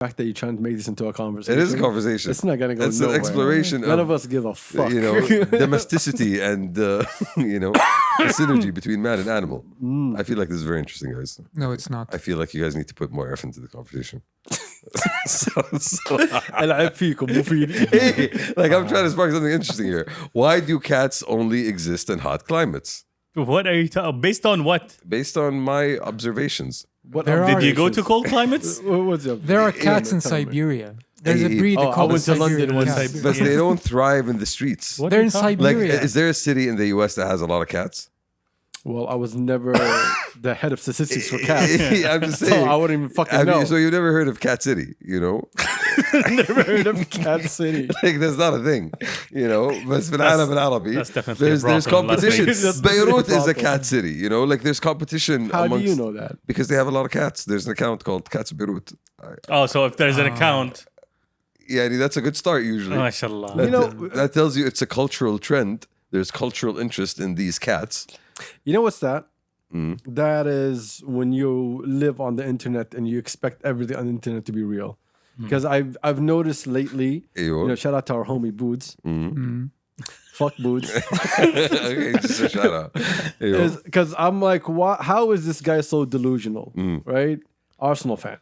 fact that you're trying to make this into a conversation. It is a conversation. It's not going to go It's nowhere. an exploration. None of us give a fuck. You know, domesticity and the synergy between man and animal. I feel like this is very interesting, guys. No, it's not. I feel like you guys need to put more effort into the conversation. ألعب فيكم مو فيني. Hey, like I'm trying to spark something interesting here. Why do cats only exist in hot climates? What are you talking? Based on what? Based on my observations. What There Did are you go to cold climates? What's up? There are cats in Tell me. Siberia. There's a Hey, breed I called went to London Siberian once. cat. But they don't thrive in the streets. What They're are in you talking- Like, Siberia. is there a city in the US that has a lot of cats? Well, I was never the head of statistics for cats. I'm just So saying. I wouldn't even fucking know. So you've never heard of Cat City, you know? Never heard of Cat City. Like that's not a thing, you know. But في العالم العربي, that's definitely a there's problem in Las competition. Vegas. Beirut is a Problem. cat city, you know. Like there's competition. How do you amongst- know that? Because they have a lot of cats. There's an account called Cats Beirut. Oh, so if there's an account, Yeah, that's a good start usually. mashallah. You know, That tells you it's a cultural trend. There's cultural interest in these cats. You know what's that? That is when you live on the internet and you expect everything on the internet to be real. Because I've noticed lately, Eyo. you know, shout out to our homie Boots. Fuck Boots. Okay, just a shout out. Eyo. Because I'm like, how is this guy so delusional? Right? Arsenal fan.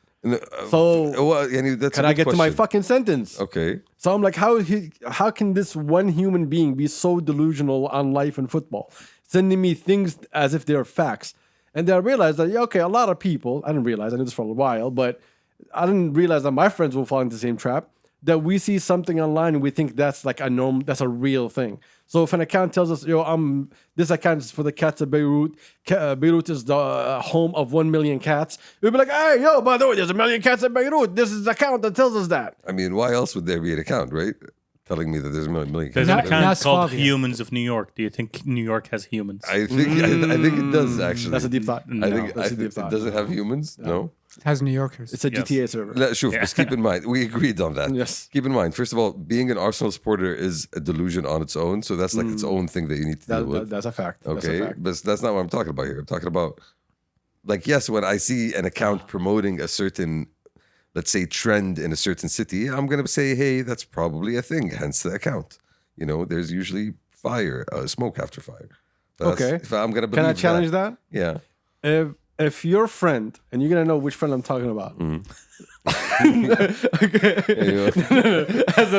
So, well, that's can a I good get to my question. fucking sentence? Okay. So I'm like, how can this one human being be so delusional on life and football, sending me things as if they're facts? And then I realized that, yeah, okay, a lot of people, I didn't realize, I knew this for a while, but I didn't realize that my friends will fall into the same trap, that we see something online and we think that's like a norm, that's a real thing. So if an account tells us, this account is for the cats of Beirut, Beirut is the home of 1 million cats, we'll be like, hey, yo, by the way, there's 1 million cats in Beirut. This is the account that tells us that. I mean, why else would there be an account, right? Telling me that there's a million There's cats. an account Nas called Fabia. Humans of New York. Do you think New York has humans? I think it does actually. That's a deep thought. I think that's a deep it thought. doesn't have humans. No. It has New Yorkers. It's a Yes. GTA server. Just keep in mind, we agreed on that. Yes. Keep in mind, first of all, being an Arsenal supporter is a delusion on its own. So that's like its own thing that you need to deal with. That's a fact. That's a Okay. fact. But that's not what I'm talking about here. I'm talking about, like, yes, when I see an account promoting a certain, let's say, trend in a certain city, I'm going to say, hey, that's probably a thing, hence the account. You know, there's usually smoke after fire. Okay. If I'm going to believe Can I challenge that? Yeah. If your friend, and you're gonna know which friend I'm talking about. Mm. Okay. Yeah. has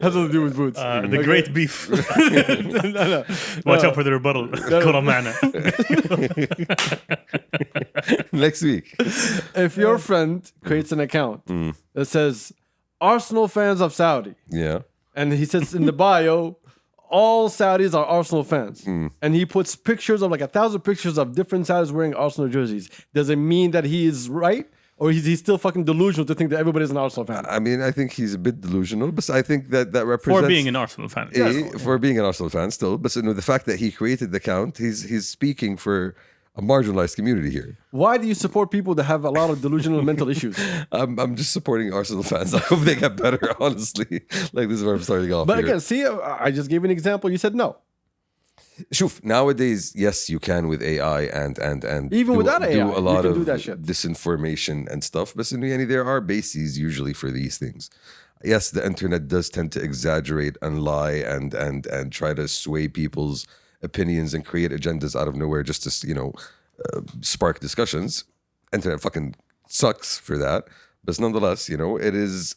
nothing to do with Boots. The great beef. no. Watch out for the rebuttal. كرة معنا. Next week. If your friend creates an account that says Arsenal fans of Saudi, Yeah. and he says in the bio, all Saudis are Arsenal fans, and he puts pictures of like 1,000 pictures of different Saudis wearing Arsenal jerseys, does it mean that he is right? Or he's still fucking delusional to think that everybody's an Arsenal fan? I mean, I think he's a bit delusional, but I think that represents... For being an Arsenal fan. For being an Arsenal fan still, but the fact that he created the account, he's speaking for a marginalized community here. Why do you support people that have a lot of delusional mental issues? I'm just supporting Arsenal fans. I hope they get better, honestly. Like, this is where I'm starting off But here. again, see, I just gave an example. You said no. Shoof, nowadays, yes, you can with AI and Even without AI, do a lot you can of do that shit. disinformation and stuff. But there are bases usually for these things. Yes, the internet does tend to exaggerate and lie and try to sway people's opinions and create agendas out of nowhere just to spark discussions. Internet fucking sucks for that, but nonetheless, it is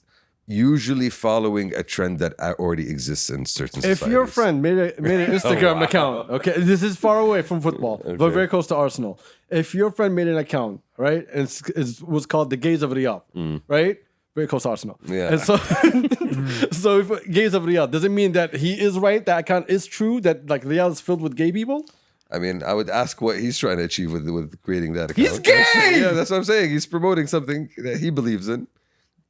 usually following a trend that already exists in certain societies. If your friend made an Instagram account, okay, this is far away from football, but very close to Arsenal. If your friend made an account, right, and it was called the Gaze of Riyadh, right, very close to Arsenal. Yeah. And so, so if Gaze of Riyadh, does it mean that he is right? That account is true? That like Riyadh is filled with gay people? I mean, I would ask what he's trying to achieve with creating that account. He's gay! Yeah, that's what I'm saying. He's promoting something that he believes in.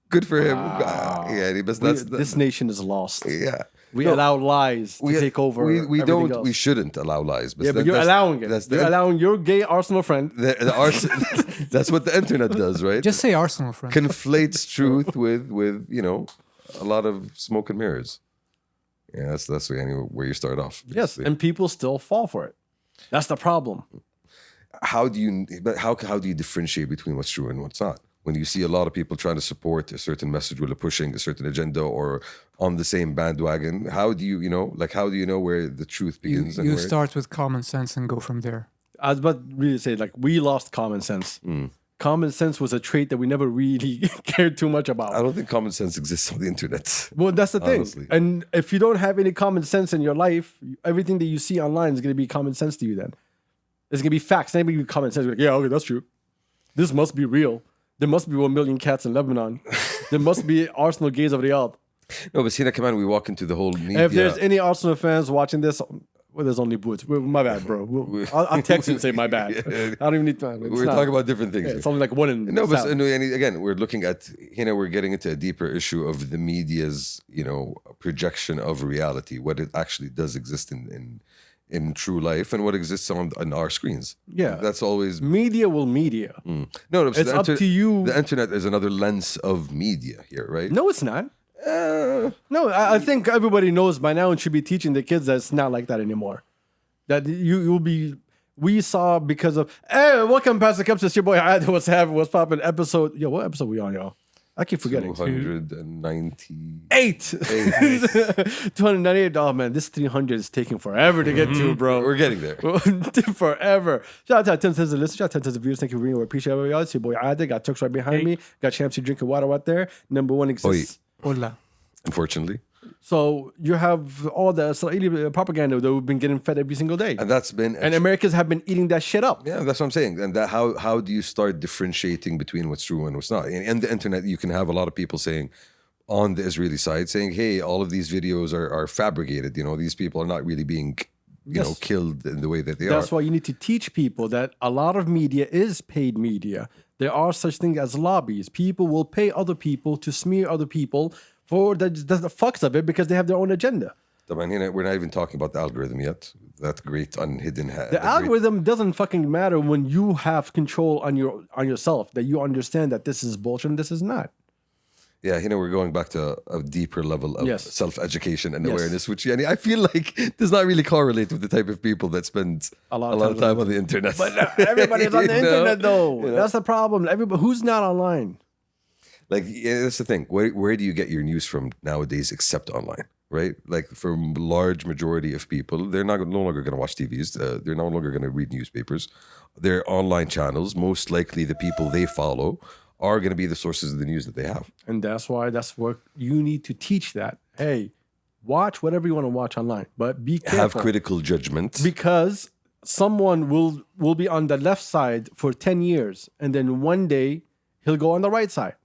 Good for him. Yeah, but This nation is lost. yeah. We allow lies to take over. We everything don't. else. We shouldn't allow lies. Yeah, but you're allowing it. You're allowing your gay Arsenal friend. That's what the internet does, right? Just say Arsenal, friend. Conflates truth with a lot of smoke and mirrors. Yeah, that's where you start off. Yes, basically. and people still fall for it. That's the problem. How do you differentiate between what's true and what's not? when you see a lot of people trying to support a certain message or pushing a certain agenda or on the same bandwagon, how do you, how do you know where the truth You, begins? and you where start with common sense and go from there. I was about to really say, like, we lost common sense. Common sense was a trait that we never really cared too much about. I don't think common sense exists on the internet. Well, that's the thing. Honestly. And if you don't have any common sense in your life, everything that you see online is going to be common sense to you then. It's going to be facts. It's not going to be common sense. You're like, yeah, okay, that's true. This must be real. There must be 1 million cats in Lebanon. There must be Arsenal gays of Riyadh. No, but Sina Kaman, we walk into the whole media. If there's any Arsenal fans watching this, well, there's only Boots. My bad, bro. I'll text you and say my bad. I don't even need to. We're talking about different things. It's only like one in No, but South. and again, we're looking at, we're getting into a deeper issue of the media's, projection of reality, what it actually does exist in true life and what exists on our screens. Yeah. That's always. Media will media. No, so It's up to you. The internet is another lens of media here, right? No, it's not. No, I think everybody knows by now and should be teaching the kids that it's not like that anymore. That you'll be. We saw because of. Hey, welcome, Pastor Cups. It's your boy. What's popping? Episode. Yo, what episode we on, y'all? I keep forgetting. 298. 298. Oh man, this 300 is taking forever to get to, bro. We're getting there. Forever. Shout out to 10 listeners. Shout out to the viewers. Thank you for being. We appreciate everybody else. Your boy Ade got Turks right behind me. Got Shamsi drinking water right there. Number one exists. Hola. Unfortunately. So you have all the Israeli propaganda that we've been getting fed every single day. And that's been. And Americans have been eating that shit up. Yeah, that's what I'm saying. And that how do you start differentiating between what's true and what's not? In the internet, you can have a lot of people saying on the Israeli side, saying, hey, all of these videos are fabricated. These people are not really being, killed in the way that they are. That's why you need to teach people that a lot of media is paid media. There are such things as lobbies. People will pay other people to smear other people for the fucks of it because they have their own agenda. We're not even talking about the algorithm yet. That great unhidden The algorithm doesn't fucking matter when you have control on yourself, that you understand that this is bullshit and this is not. Yeah, we're going back to a deeper level of Yes. self-education and Yes. awareness, which I feel like does not really correlate with the type of people that spend a lot of time on the internet. But everybody's on the internet though. You know? That's the problem. Everybody who's not online. That's the thing. Where do you get your news from nowadays except online, right? Like for a large majority of people, they're no longer going to watch TVs. They're no longer going to read newspapers. They're online channels. Most likely the people they follow are going to be the sources of the news that they have. And that's what you need to teach that. Hey, watch whatever you want to watch online, but be careful. Have critical judgment. Because someone will be on the left side for 10 years and then one day he'll go on the right side.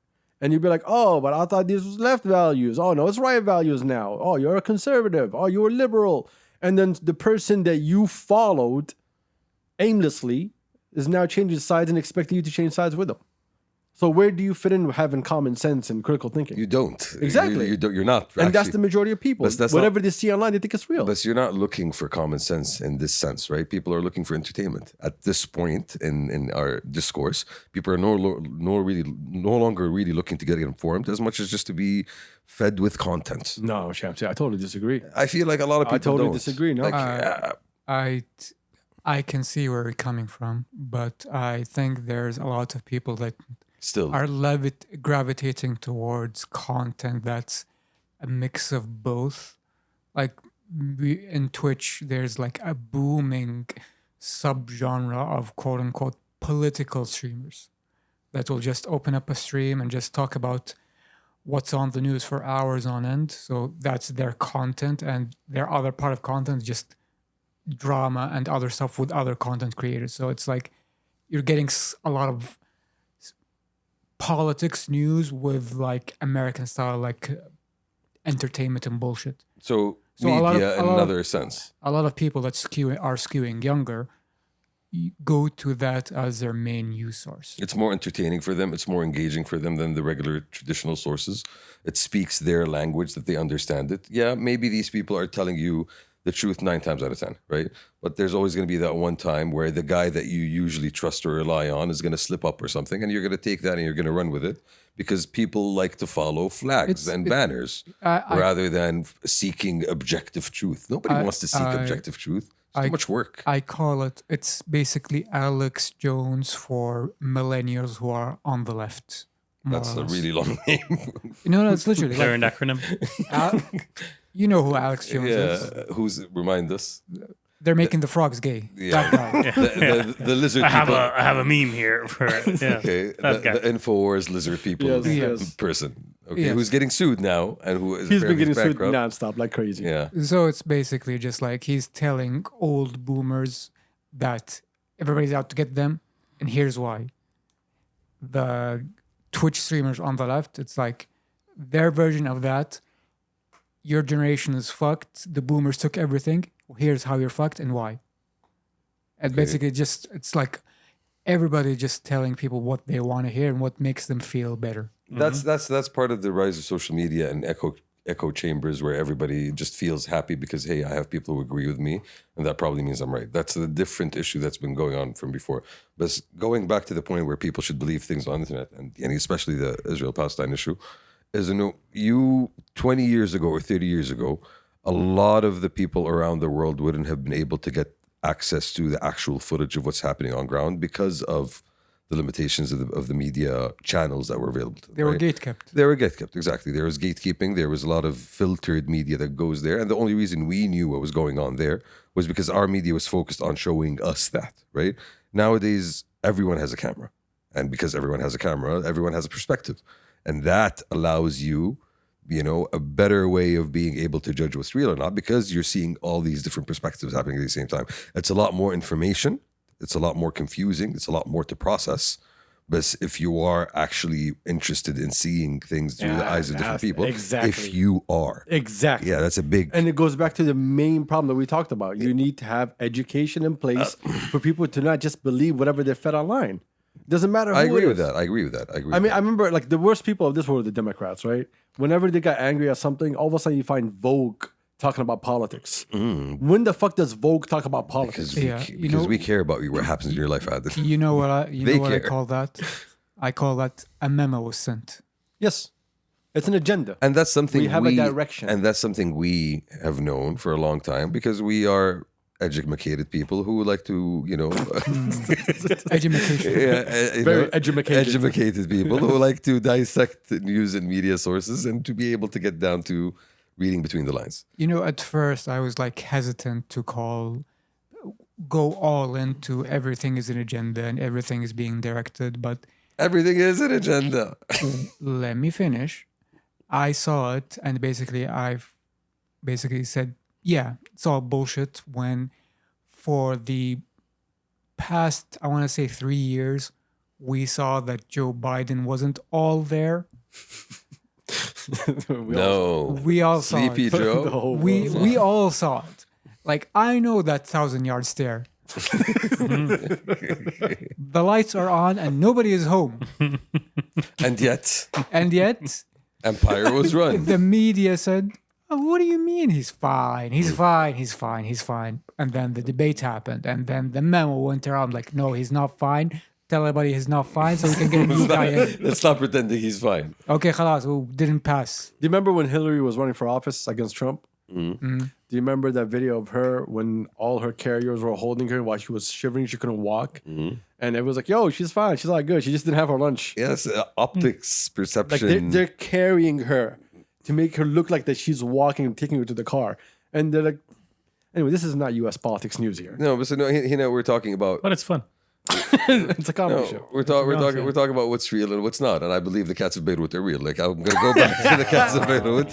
And you'll be like, oh, but I thought these was left values. Oh, no, it's right values now. Oh, you're a conservative. Oh, you're a liberal. And then the person that you followed aimlessly is now changing sides and expecting you to change sides with them. So where do you fit in with having common sense and critical thinking? You don't. Exactly. You don't. You're not. And that's actually. the majority of people. That's Whatever not- they see online, they think it's real. But you're not looking for common sense in this sense, right? People are looking for entertainment. At this point in our discourse, people are no longer really looking to get informed as much as just to be fed with content. No, Shamsi, I totally disagree. I feel like a lot of people I totally don't. disagree. No. I can see where you're coming from, but I think there's a lot of people that Still, are gravitating towards content that's a mix of both. Like in Twitch, there's like a booming subgenre of quote unquote political streamers that will just open up a stream and just talk about what's on the news for hours on end. So that's their content, and their other part of content is just drama and other stuff with other content creators. So it's like you're getting a lot of politics news with like American style like entertainment and bullshit. so So a lot of- media a in lot of- another sense. A lot of people that are skewing younger go to that as their main news source. It's more entertaining for them. It's more engaging for them than the regular traditional sources. It speaks their language that they understand it. Yeah, maybe these people are telling you the truth 9 times out of 10, right? But there's always going to be that one time where the guy that you usually trust or rely on is going to slip up or something, and you're going to take that and you're going to run with it because people like to follow flags and banners rather than seeking objective truth. Nobody wants to seek objective truth. It's too much work. I call it's basically Alex Jones for millennials who are on the left. more That's or a less. really long name. No, it's literally They're like, an acronym. you know who Alex Jones is. Who's remind us? They're making the frogs gay. Yeah. That guy. The lizard I have people. a meme here for yeah. Okay, That guy. the Infowars lizard people Yes, yes. person. Okay, Yes. who's getting sued now and who is He's been apparently getting sued bankrupt. nonstop like crazy. Yeah, So it's basically just like he's telling old boomers that everybody's out to get them, and here's why. The Twitch streamers on the left, it's like their version of that. Your generation is fucked. The boomers took everything. Here's how you're fucked and why. And basically, just it's like everybody just telling people what they want to hear and what makes them feel better. that's part of the rise of social media and echo chambers where everybody just feels happy because hey, I have people who agree with me, and that probably means I'm right. That's a different issue that's been going on from before. But going back to the point where people should believe things on the internet, and especially the Israel-Palestine issue, is you 20 years ago or 30 years ago, a lot of the people around the world wouldn't have been able to get access to the actual footage of what's happening on ground because of the limitations of the media channels that were available to them. They were right? gatekept. They were gatekept, exactly. There was gatekeeping. There was a lot of filtered media that goes there. And the only reason we knew what was going on there was because our media was focused on showing us that, right? Nowadays, everyone has a camera. And because everyone has a camera, everyone has a perspective. And that allows you, a better way of being able to judge what's real or not because you're seeing all these different perspectives happening at the same time. It's a lot more information. It's a lot more confusing. It's a lot more to process. But if you are actually interested in seeing things through the eyes of different people, exactly. if you are, Exactly. yeah, that's a big. And it goes back to the main problem that we talked about. You need to have education in place for people to not just believe whatever they're fed online. Doesn't matter who I agree it with is. that. I agree with that. I mean, I remember like the worst people of this world are the Democrats, right? Whenever they got angry at something, all of a sudden you find Vogue talking about politics. When the fuck does Vogue talk about politics? because we care about you, what happens in your life, Adil. You know what I They I care. call that? I call that a memo was sent. Yes. It's an agenda. And that's something We have a direction. And that's something we have known for a long time because we are educated people who like to, Education. Very educated. educated people who like to dissect news and media sources and to be able to get down to reading between the lines. At first I was like hesitant to go all into everything is an agenda and everything is being directed, but Everything is an agenda. let me finish. I saw it and I've said, yeah, it's all bullshit when for the past, I want to say 3 years, we saw that Joe Biden wasn't all there. No. We all saw Sleepy it. Joe. The whole We world. we all saw it. Like I know that 1,000-yard stare. The lights are on and nobody is home. And yet, And yet Empire was run. the media said, oh, what do you mean he's fine? He's fine, he's fine, he's fine. And then the debate happened. And then the memo went around like, no, he's not fine. Tell everybody he's not fine so we can get a new guy in. Let's not pretending he's fine. Okay, khalas, didn't pass. Do you remember when Hillary was running for office against Trump? Do you remember that video of her when all her carriers were holding her while she was shivering? She couldn't walk. And everyone's like, yo, she's fine. She's all good. She just didn't have her lunch. Yes, optics, Like perception. they're carrying her to make her look like that she's walking and taking her to the car. And they're like, anyway, this is not U.S. politics news here. No, but we're talking about. But it's fun. It's a comedy show. We're talking about what's real and what's not, and I believe the cats of Beirut are real. Like I'm gonna go back to the cats of Beirut.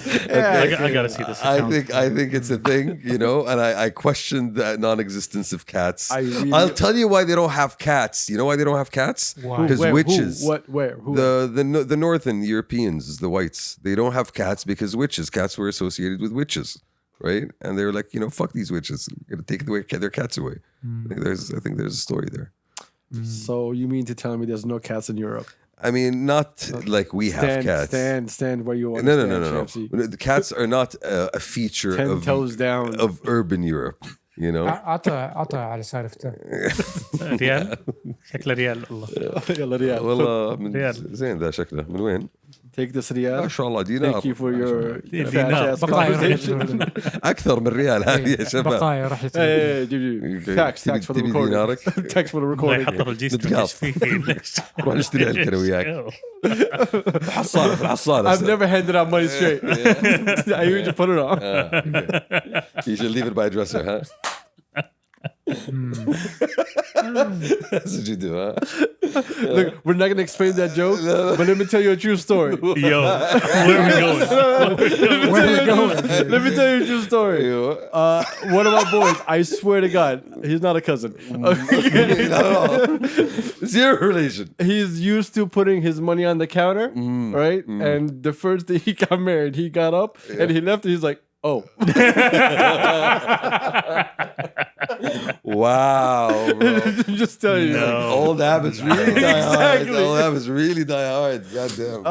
I gotta see this. I account. think it's a thing, and I question the non-existence of cats. really- I'll tell you why they don't have cats. You know why they don't have cats? Why? Because Where? witches. Who? What? Where? Who? The Northern Europeans, the whites, they don't have cats because witches. Cats were associated with witches, right? And they were like, fuck these witches. We're gonna take their cats away. I think there's a story there. So you mean to tell me there's no cats in Europe? I mean, not like we have cats. Stand where you want. No. Shamsi. The cats are not a feature 10 toes down. of urban Europe. عطى على سالفته. ريال شكله ريال والله يلا ريال. والله ريال. زين ذا شكله من وين؟ take this ريال. ما شاء الله دينار. Thank you for your دينار. fat-ass بقايا راح conversation. يتولد. اكثر من ريال هذه يا شباب. بقايا راح يتولد. Hey, جيب tax for the تبي recording. دينارك؟ Tax for the الله recording. يحطها في الجي ستريك نتقاط. ايش فيه ليش؟ روح نشتري علبة انا وياك. الحصالة في الحصالة. I've never handed out money straight. I usually put it on. You should leave it by a dresser, huh? That's what you do, huh? Look, we're not gonna explain that joke, but let me tell you a true story. Yo, where are we going? Where are we going? Let me tell you a true story. One of my boys, I swear to God, he's not a cousin. Not at all. Zero relation. He's used to putting his money on the counter, right? And the first day he got married, he got up and he left. And he's like, "Oh, Wow, bro. just tell you." No. Old habits really die hard. Exactly. Old habits really die hard. God damn.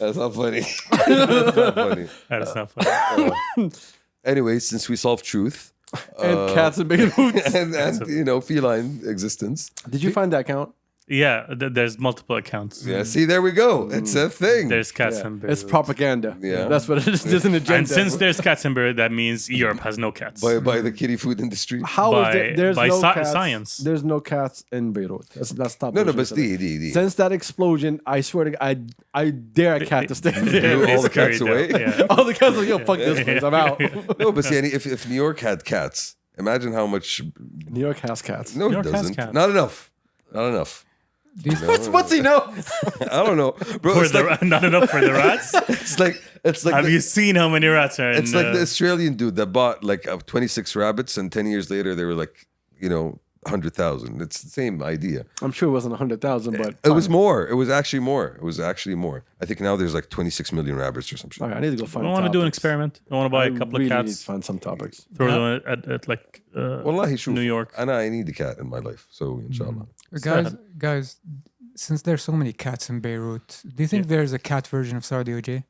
That's not funny. That's not funny. That is not funny. Anyway, since we solved truth And cats and big boots. and you know feline existence. Did you find that account? Yeah, there's multiple accounts. Yeah, see, there we go. It's a thing. There's cats and It's birds. propaganda. Yeah. That's what it is. There's an agenda. And since there's cats and birds, that means Europe has no cats. by the kitty food industry. How is by- there, there's by no sci- cats, science. There's no cats in Beirut. That's top. No, bullshit. but D. Since that explosion, I swear to God, I dare a cat to stay there. Blew all the cats scurried out, away? Yeah. All the cats are like, yo, fuck this place. I'm out. No, but see, if New York had cats, imagine how much. New York has cats. No, New it York has doesn't. cats. Not enough. Not enough. What's he know? I don't know, bro. For It's the, like, not enough for the rats. it's like Have you seen how many rats are in it's like the Australian dude that bought like 26 rabbits, and 10 years later they were like, 100,000. It's the same idea. I'm sure it wasn't 100,000, but It was more. It was actually more. It was actually more. I think now there's like 26 million rabbits or some shit. All right, I need to go find. I want to do an topics. experiment. I want to buy a couple really of need cats, to find some topics. throw them at like Wallahi, شوف. New York. I need a cat in my life. So inshallah. Guys, since there's so many cats in Beirut, do you think there's a cat version of Saudi OJ?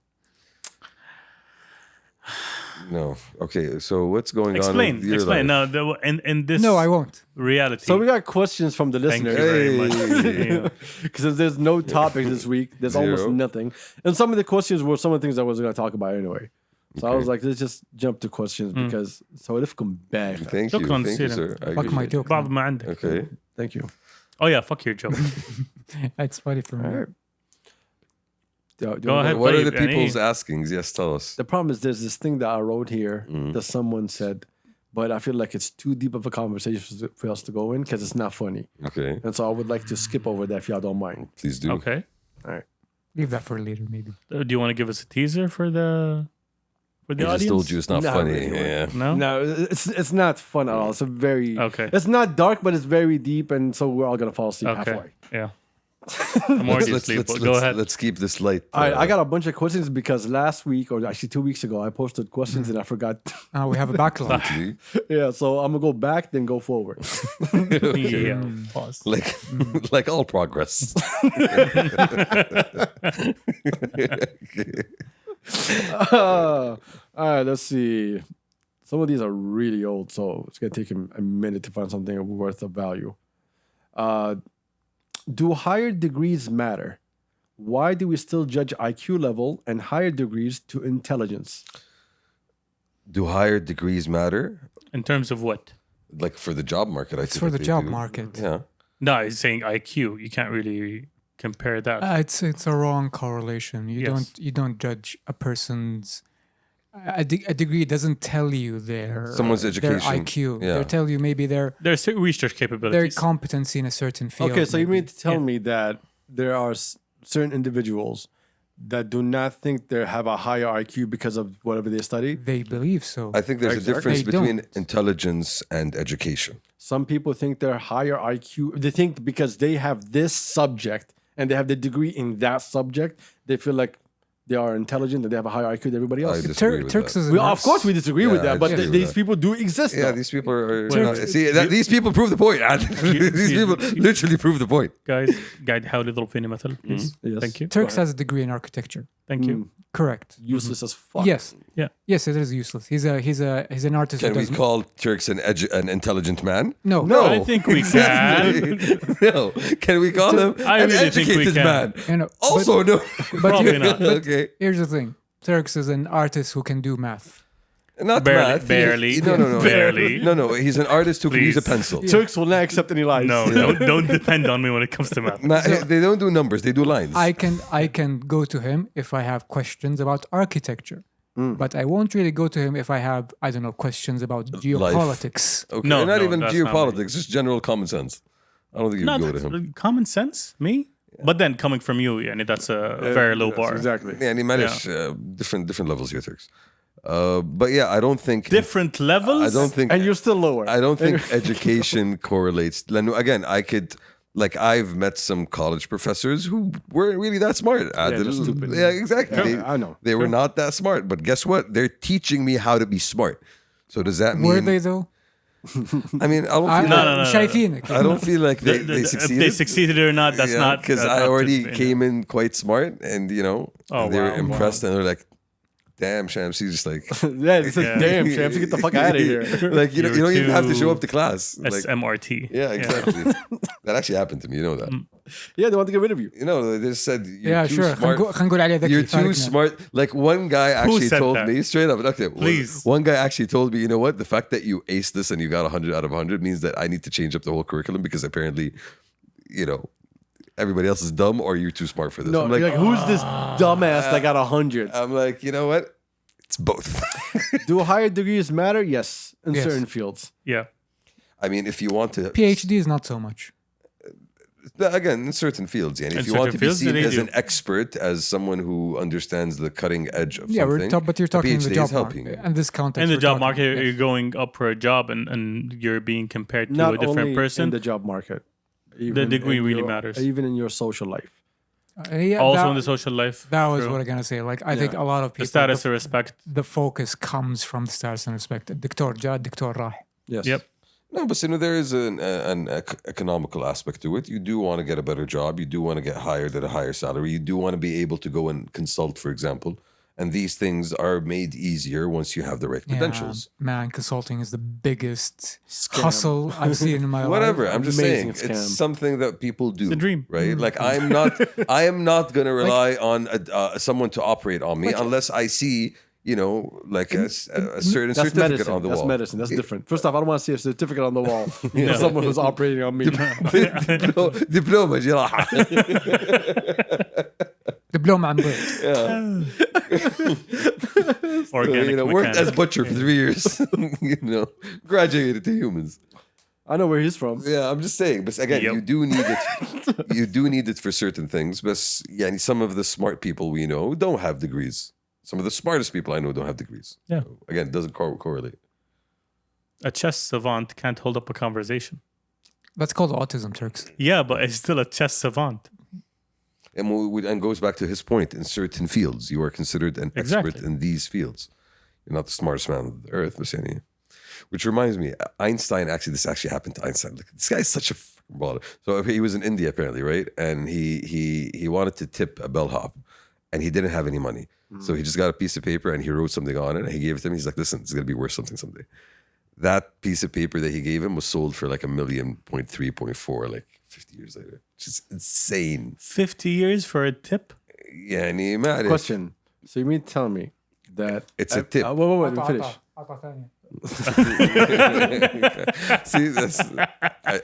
No. Okay. So what's going Explain. on with your Explain. life? Now, in this No, I won't. reality. So we got questions from the Thank you listeners. very much. Because there's no topics this week. There's almost Zero. nothing. And some of the questions were some of the things I was going to talk about anyway. So I was like, let's just jump to questions because so if come back. Thank you. شكراً Thank you, جزيلاً. sir. I Fuck my appreciate joke. بعض ما عندك. it. Okay. Thank you. Oh yeah, fuck your joke. That's funny for me. All right. Go ahead. What are the طيب، people's يعني askings? Yes, tell us. The problem is there's this thing that I wrote here that someone said, but I feel like it's too deep of a conversation for us to go in because it's not funny. Okay. And so I would like to skip over that if y'all don't mind. Please do. Okay. Leave that for later, maybe. Do you want to give us a teaser for the I just audience? told you it's not Not funny. really. Yeah. No. No, it's not fun at all. It's a very Okay. It's not dark, but it's very deep, and so we're all gonna fall asleep Okay. halfway. Yeah. I'm already asleep. but Go ahead. Let's keep this light. All right, I got a bunch of questions because last week, or actually 2 weeks ago, I posted questions and I forgot. We have a backlog. See? Yeah, so I'm gonna go back, then go forward. Yeah. Pause. like all progress. All right, let's see. Some of these are really old, so it's gonna take him a minute to find something worth of value. Do higher degrees matter? Why do we still judge IQ level and higher degrees to intelligence? Do higher degrees matter? In terms of what? Like for the job market, I It's think for the they job do. market. Yeah. No, he's saying IQ. You can't really compare that. It's a wrong correlation. Yes. You don't judge a person's a degree doesn't tell you Someone's their education. IQ. Yeah. They tell you maybe their There's certain research capabilities. competency in a certain field. Okay, so you maybe. mean to tell Yeah. me that there are certain individuals that do not think they have a higher IQ because of whatever they study? They believe so. I think there's a Exactly. difference They between don't. intelligence and education. Some people think they're higher IQ. They think because they have this subject and they have the degree in that subject, they feel like they are intelligent and they have a higher IQ than everybody I else. disagree with Turks that. is a Of nurse. course, we disagree with Yeah, I that, but disagree with these that. people do exist. Yeah, though. these people are. Wait, see, these people prove the point. These people literally prove the point. Guys, قاعد يحاول يضرب فيني مثل, please. Yes. Thank you. Turks has a degree in architecture. Thank you. Correct. Useless as fuck. Yes. Yeah. Yes, it is useless. He's an artist. Can who we does call Turks an intelligent man? no. No. I think we can. No. Can we call him I an really think we educated can. man? You know, Also, no. Probably not. Okay. here's the thing. Turks is an artist who can do math. Not Barely- math. barely. No. Barely. No. He's an artist who can use a Please. pencil. Turks will not accept any lies. No, don't depend on me when it comes to math. They don't do numbers. They do lines. I can go to him if I have questions about architecture. But I won't really go to him if I have, I don't know, questions about geopolitics. Okay. No, not no, even that's not geopolitics. Just general common sense. I don't think you No, would go to that's him. common sense. Me. But then coming from you, yani, that's a very low Yes, bar. Exactly. Yeah, different levels here, Turks. But yeah, I don't think Different levels. I don't think And you're still lower. I don't think education correlates. Again, I've met some college professors who weren't really that smart. they're stupid. Yeah, exactly. Yeah, I know. They were not that smart. But guess what? They're teaching me how to be smart. So does that mean? Were they though? I mean, I don't feel No. شايفينك. I don't feel like they If succeeded. they succeeded or not, that's not because that's I not already just- came in quite smart, and Oh, they were wow. impressed, and they're like, "Damn, Shamsi, just like." Yeah, it's like, Yeah. damn, Shamsi, get the fuck out of here. Like you don't even have to show up to class. Like, SMRT. yeah, exactly. That actually happened to me. You know that. Yeah, they want to get rid of you. They just said you're Yeah, too sure. smart. خلينا نقول عليه ذكي. You're too فارقنا. smart. Like one guy actually said told that? me straight up. Okay, Please. One guy actually told me, you know what? The fact that you aced this and you got 100 out of 100 means that I need to change up the whole curriculum because apparently, everybody else is dumb or you're too smart for this. No, I'm like, like, who's this dumbass that got 100? I'm like, you know what? It's both. Do higher degrees matter? Yes, in Yes. certain fields. Yeah. I mean, if you want to, PhD is not so much. again, in certain fields, and if In you want to certain be fields, seen they as do. an expert, as someone who understands the cutting edge of Yeah, something, but you're a talking in the PhD job is helping market. you. And this context. In the we're job talking- market, yes. you're going up for a job and you're being compared to Not a different only person. in the job market. The degree in really your- matters. Even in your social life. Yeah, Also that, in the social life. that was True. what I'm gonna say. Like I think a lot of people. The status of respect. the focus comes from the status and respect. الدكتور جاء الدكتور راح. Yes. Yep. No, but there is an economical aspect to it. You do want to get a better job. You do want to get hired at a higher salary. You do want to be able to go and consult, for example. And these things are made easier once you have the right credentials. Yeah, man, consulting is the biggest hustle I've seen in my life. Whatever. I'm just saying, Amazing it's scam. something that people do. It's a dream. Right? Like I am not going to rely on someone to operate on me unless I see, like a certain That's certificate medicine. on the That's wall. medicine. That's different. First off, I don't want to see a certificate on the wall for someone who's operating on me. Diploma, جراحة. دبلوم عن بعد. Organic worked as mechanic. butcher for 3 years. Graduated to humans. I know where he's from. Yeah, I'm just saying. But again, Yep. you do need it. You do need it for certain things. But yeah, some of the smart people we know don't have degrees. Some of the smartest people I know don't have degrees. Yeah. So, again, it doesn't correlate. A chess savant can't hold up a conversation. That's called autism, Turks. Yeah, but it's still a chess savant. And goes back to his point. In certain fields, you are considered an expert Exactly. in these fields. You're not the smartest man on the earth, but any. Which reminds me, Einstein. This actually happened to Einstein. Look, this guy's such a fucking baller. So he was in India apparently, right? And he wanted to tip a bellhop, and he didn't have any money. So he just got a piece of paper and he wrote something on it. And he gave it to him. He's like, "Listen, it's gonna be worth something someday." That piece of paper that he gave him was sold for like $1.3.4 like 50 years later, which is insane. 50 years for a tip? يعني ما أعرف. Question. So you mean to tell me that It's a tip. wait, let me finish. See,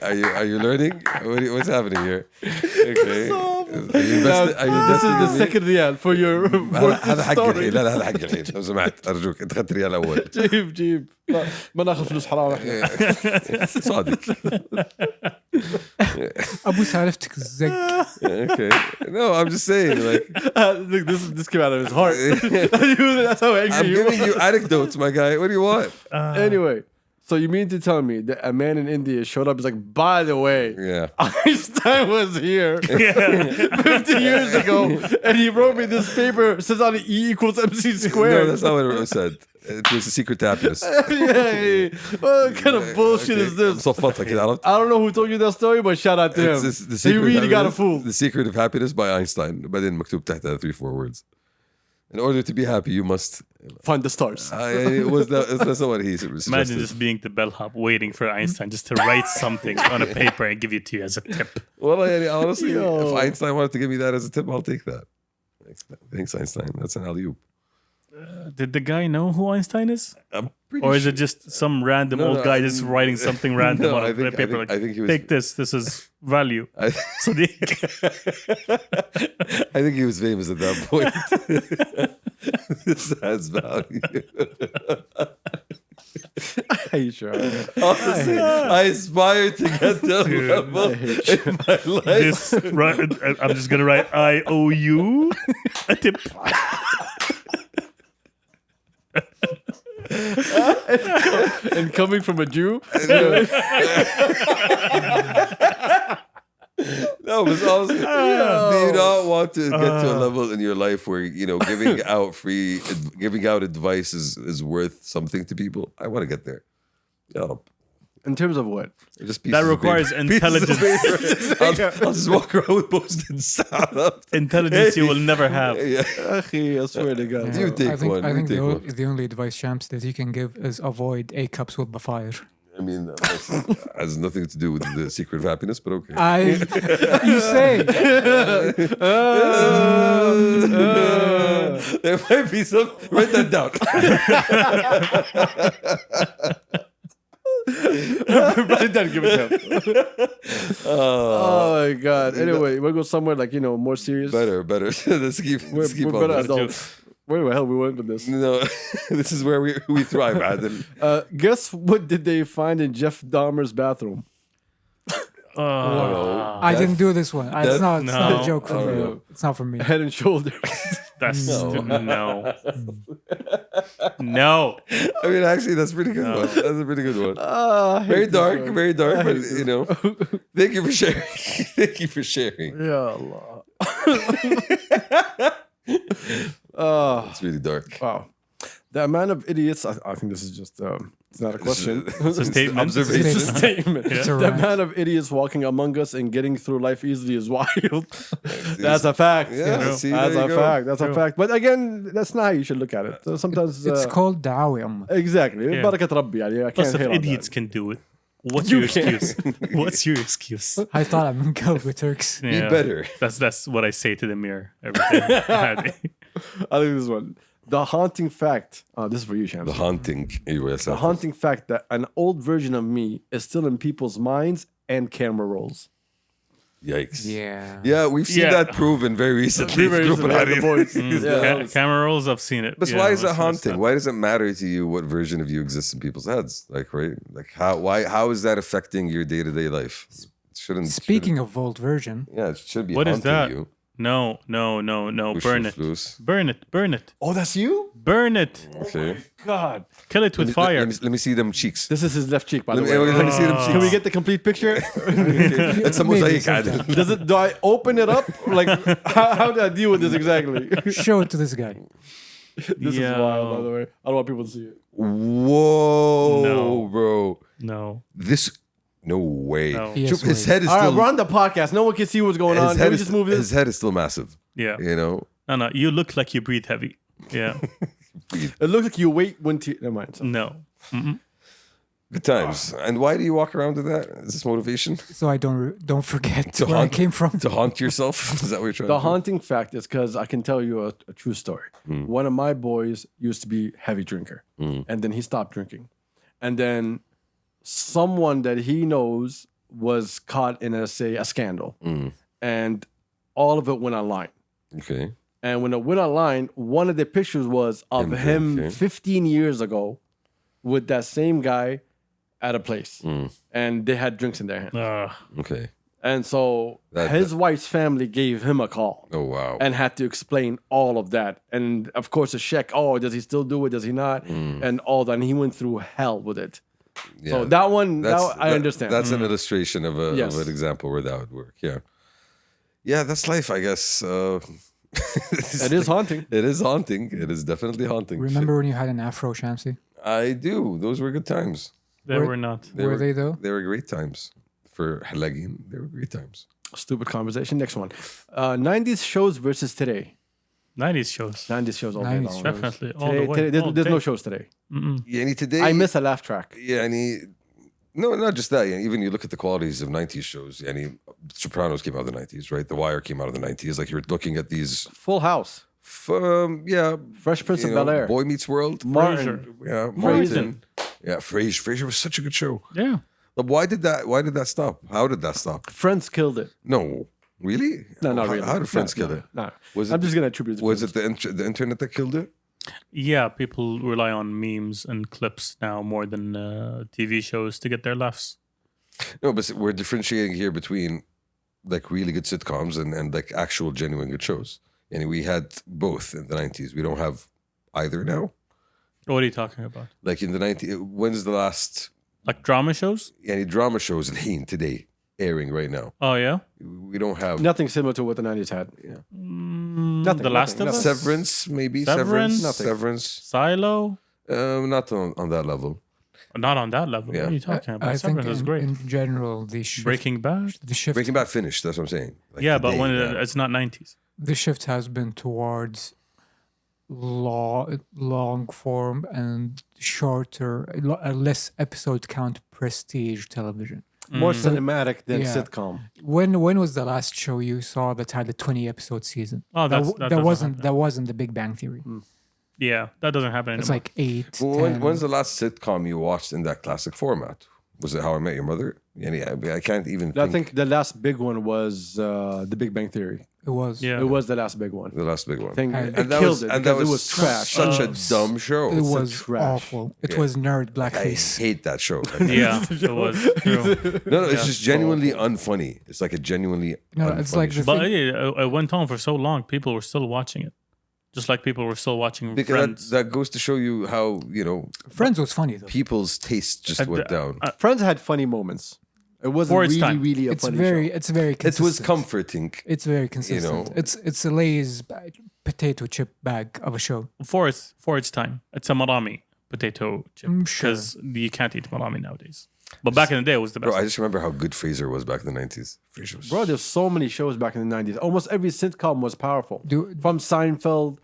are you learning? What's happening here? Okay. Are you This is investing the in me? second real for your هذا حق story. الحين. لا هذا حق الحين لو سمحت أرجوك أنت أخذت ريال أول. جيب لا، ما ناخذ فلوس حرام احنا. صادق. ابو سالفتك الزق. Okay. No, I'm just saying like Look, this came out of his heart. That's how angry I'm you giving were. you anecdotes, my guy. What do you want? Anyway, so you mean to tell me that a man in India showed up? He's like, by the way, Yeah. Einstein was here 50 years ago, and he wrote me this paper. It says on E equals MC No, squared. that's not what it was said. It was a secret to happiness. Yeah. What kind of bullshit is this? صفطها كده عرفت؟ I don't know who told you that story, but shout out to him. It's the He secret really got a happiness- fool. The secret of happiness by Einstein. بعدين مكتوب تحتها 3-4 words. In order to be happy, you must. Find the stars. That's not what he suggested. Imagine just being the bellhop waiting for Einstein just to write something on a paper and give it to you as a tip. Well, honestly, Yo. if Einstein wanted to give me that as a tip, I'll take that. Thanks, Einstein. That's an alley-oop. Did the guy know who Einstein is? I'm pretty Or is sure. it just some random No, old no, guy I just mean- writing something random No, on I a think- paper? I think he was- Take this. This is value. I, So the, I think he was famous at that point. This has value. Sure. Honestly, I aspire to get that level in my life. this right, I'm just gonna write I owe you a tip. And coming from a Jew, No, but honestly, do you not want to get to a level in your life where giving out advice is worth something to people? I want to get there. Yeah, in terms of what? just That requires intelligence. I'll just walk around with Boston sound. Intelligence you will never have. Yeah. Akhi, I swear to God. You take I think, one, I you think take one. the only advice, Shams, that you can give is avoid A cups with the fire. I mean, that has nothing to do with the secret of happiness, but okay. You say. There might be some. Write that down. Write that, give it to him. Oh my God. Anyway, we'll go somewhere like, more serious. Better. Let's keep We're on better that. adults. Where the hell we went with this? No, this is where we thrive, Adil. Guess what did they find in Jeff Dahmer's bathroom? I didn't do this one. It's That's- not no. a joke from Oh, me. no. It's not from me. Head and shoulders. That's No. no. No. I mean, actually, that's a pretty good one. That's a pretty good one. I hate Very this dark, one. very dark, I but hate this. thank you for sharing. Thank you for sharing. Ya Allah. Oh, It's really dark. wow. The amount of idiots, I think this is just, it's not a question. It's a statement. Observation. It's a statement. It's a The rant. amount of idiots walking among us and getting through life easily is wild. That's a fact. Yeah, see, That's there a you go. fact. That's a fact. But again, that's not how you should look at it. So sometimes It's called da'wah. exactly. Yeah. Barakat Rabbi. يعني, I Plus, can't if hate on idiots that. can do it, what's You your can. excuse? What's your excuse? I thought I'm in Gulf with Turks. Be better. That's what I say to the mirror every day. I think this one. The haunting fact. This is for you, Shams. The haunting. The haunting fact that an old version of me is still in people's minds and camera rolls. Yikes. Yeah. Yeah, we've seen Yeah. that proven very recently. Very recently, Grupo the boys. Nari. Yeah. Camera rolls, I've seen it. But Yeah, why is it that's messed haunting? up. Why does it matter to you what version of you exists in people's heads? Like, right? Like, how is that affecting your day to day life? It shouldn't. Speaking of old version, yeah, it should be. What is haunting that? You. No. Burn it. Burn it. Oh, that's you? Burn it. Okay. God. Kill it with fire. Let me see them cheeks. This is his left cheek, by the Let way. me see them cheeks. Can we get the complete picture? It's a mosaic, Adil. Do I open it up? Like, how do I deal with this exactly? show it to this guy. This is wild, by the way. I don't want people to see it. Whoa, No. bro. No. This. No way. No. Yes, His way. head is All right, still. we're on the podcast. No one can see what's going on. his Can head we is just move this? his head is still massive. Yeah. You know. No. You look like you breathe heavy. Yeah. It looks like you wait when to. Never mind. No. Good times. And why do you walk around with that? Is this motivation So I don't forget To where I haunt- came from. to haunt yourself? Is that what you're trying The to do? haunting fact is because I can tell you a true story. One of my boys used to be heavy drinker, and then he stopped drinking, and then someone that he knows was caught in a scandal, and all of it went online. Okay. And when it went online, one of the pictures was of him okay. 15 years ago with that same guy at a place, and they had drinks in their hand. Okay. And so That- his wife's family gave him a call Oh wow. and had to explain all of that. And of course, a check. Oh, does he still do it? Does he not? And all that. And he went through hell with it. Yeah. So that one, I understand. That's an illustration of Yes. of an example where that would work. Yeah. Yeah, that's life, I guess. It is haunting. It is haunting. It is definitely haunting. Remember when you had an afro, Shamsi? I do. Those were good times. They Were- were not. Were they though? They were great times. For halagin, they were great times. Stupid conversation. Next one. 90s shows versus today. 90s shows. 90s shows all day 90s long. shows. Definitely. All Today, the way. there's, all there's no day. shows today. يعني today I miss a laugh track. يعني no, not just that. يعني even you look at the qualities of 90s shows. يعني Sopranos came out of the 90s, right? The Wire came out of the 90s. Like you're looking at these, Full House. yeah, Fresh Prince you of know, Bel Air. Boy Meets World. Martin. Yeah, Frasier. Martin. Yeah, Frasier was such a good show. Yeah. But why did that stop? How did that stop? Friends killed it. No, really? No, not how, really. How did Friends no, kill it? No. Was I'm it just going to attribute it to was Friends. it the internet that killed it? Yeah, people rely on memes and clips now more than TV shows to get their laughs. No, but we're differentiating here between like really good sitcoms and like actual genuine good shows. And we had both in the 90s. We don't have either now. What are you talking about? Like in the 90s, when's the last Like drama shows? any drama shows in today airing right now? Oh, yeah? We don't have Nothing similar to what the 90s had. Nothing, The Last nothing, of Us? Severance, maybe Severance? Nothing. Severance. Silo? Not on that level. Not on that level. Yeah. What are you talking about? I think Severance is great. in general, the shift, Breaking Bad? the shift, Breaking Bad finished. That's what I'm saying. Like Yeah, but today, when yeah. it's not 90s. the shift has been towards long form and shorter, less episode count prestige television. More cinematic than Yeah. sitcom. When was the last show you saw that had a 20 episode season? Oh, that wasn't The Big Bang Theory. Yeah, that doesn't happen anymore. It's like 8, Well, 10. when's the last sitcom you watched in that classic format? Was it How I Met Your Mother? I can't even I think the last big one was The Big Bang Theory. It was. Yeah. It was the last big one. the last big one. And It And that killed was it and because that it was trash. Such a dumb show. It was trash. awful. It Yeah. was nerd I blackface. hate that show. Yeah, it was true. No, it's just genuinely unfunny. It's like a genuinely No, unfunny it's like show. the But thing. it went on for so long, people were still watching it. Just like people were still watching because Friends. that goes to show you how, Friends was funny though. people's taste just went down. Friends had funny moments. It wasn't For its really, time. really a It's funny very, show. it's very It consistent. was comforting. It's very consistent. It's a Lay's potato chip bag of a show. For its time. It's a marami potato chip. Mm, sure. Because you can't eat marami nowadays. But back in the day, it was the best. Bro, I just remember how good Fraser was back in the 90s. Fraser was Bro, there's so many shows back in the 90s. Almost every sitcom was powerful. From Seinfeld,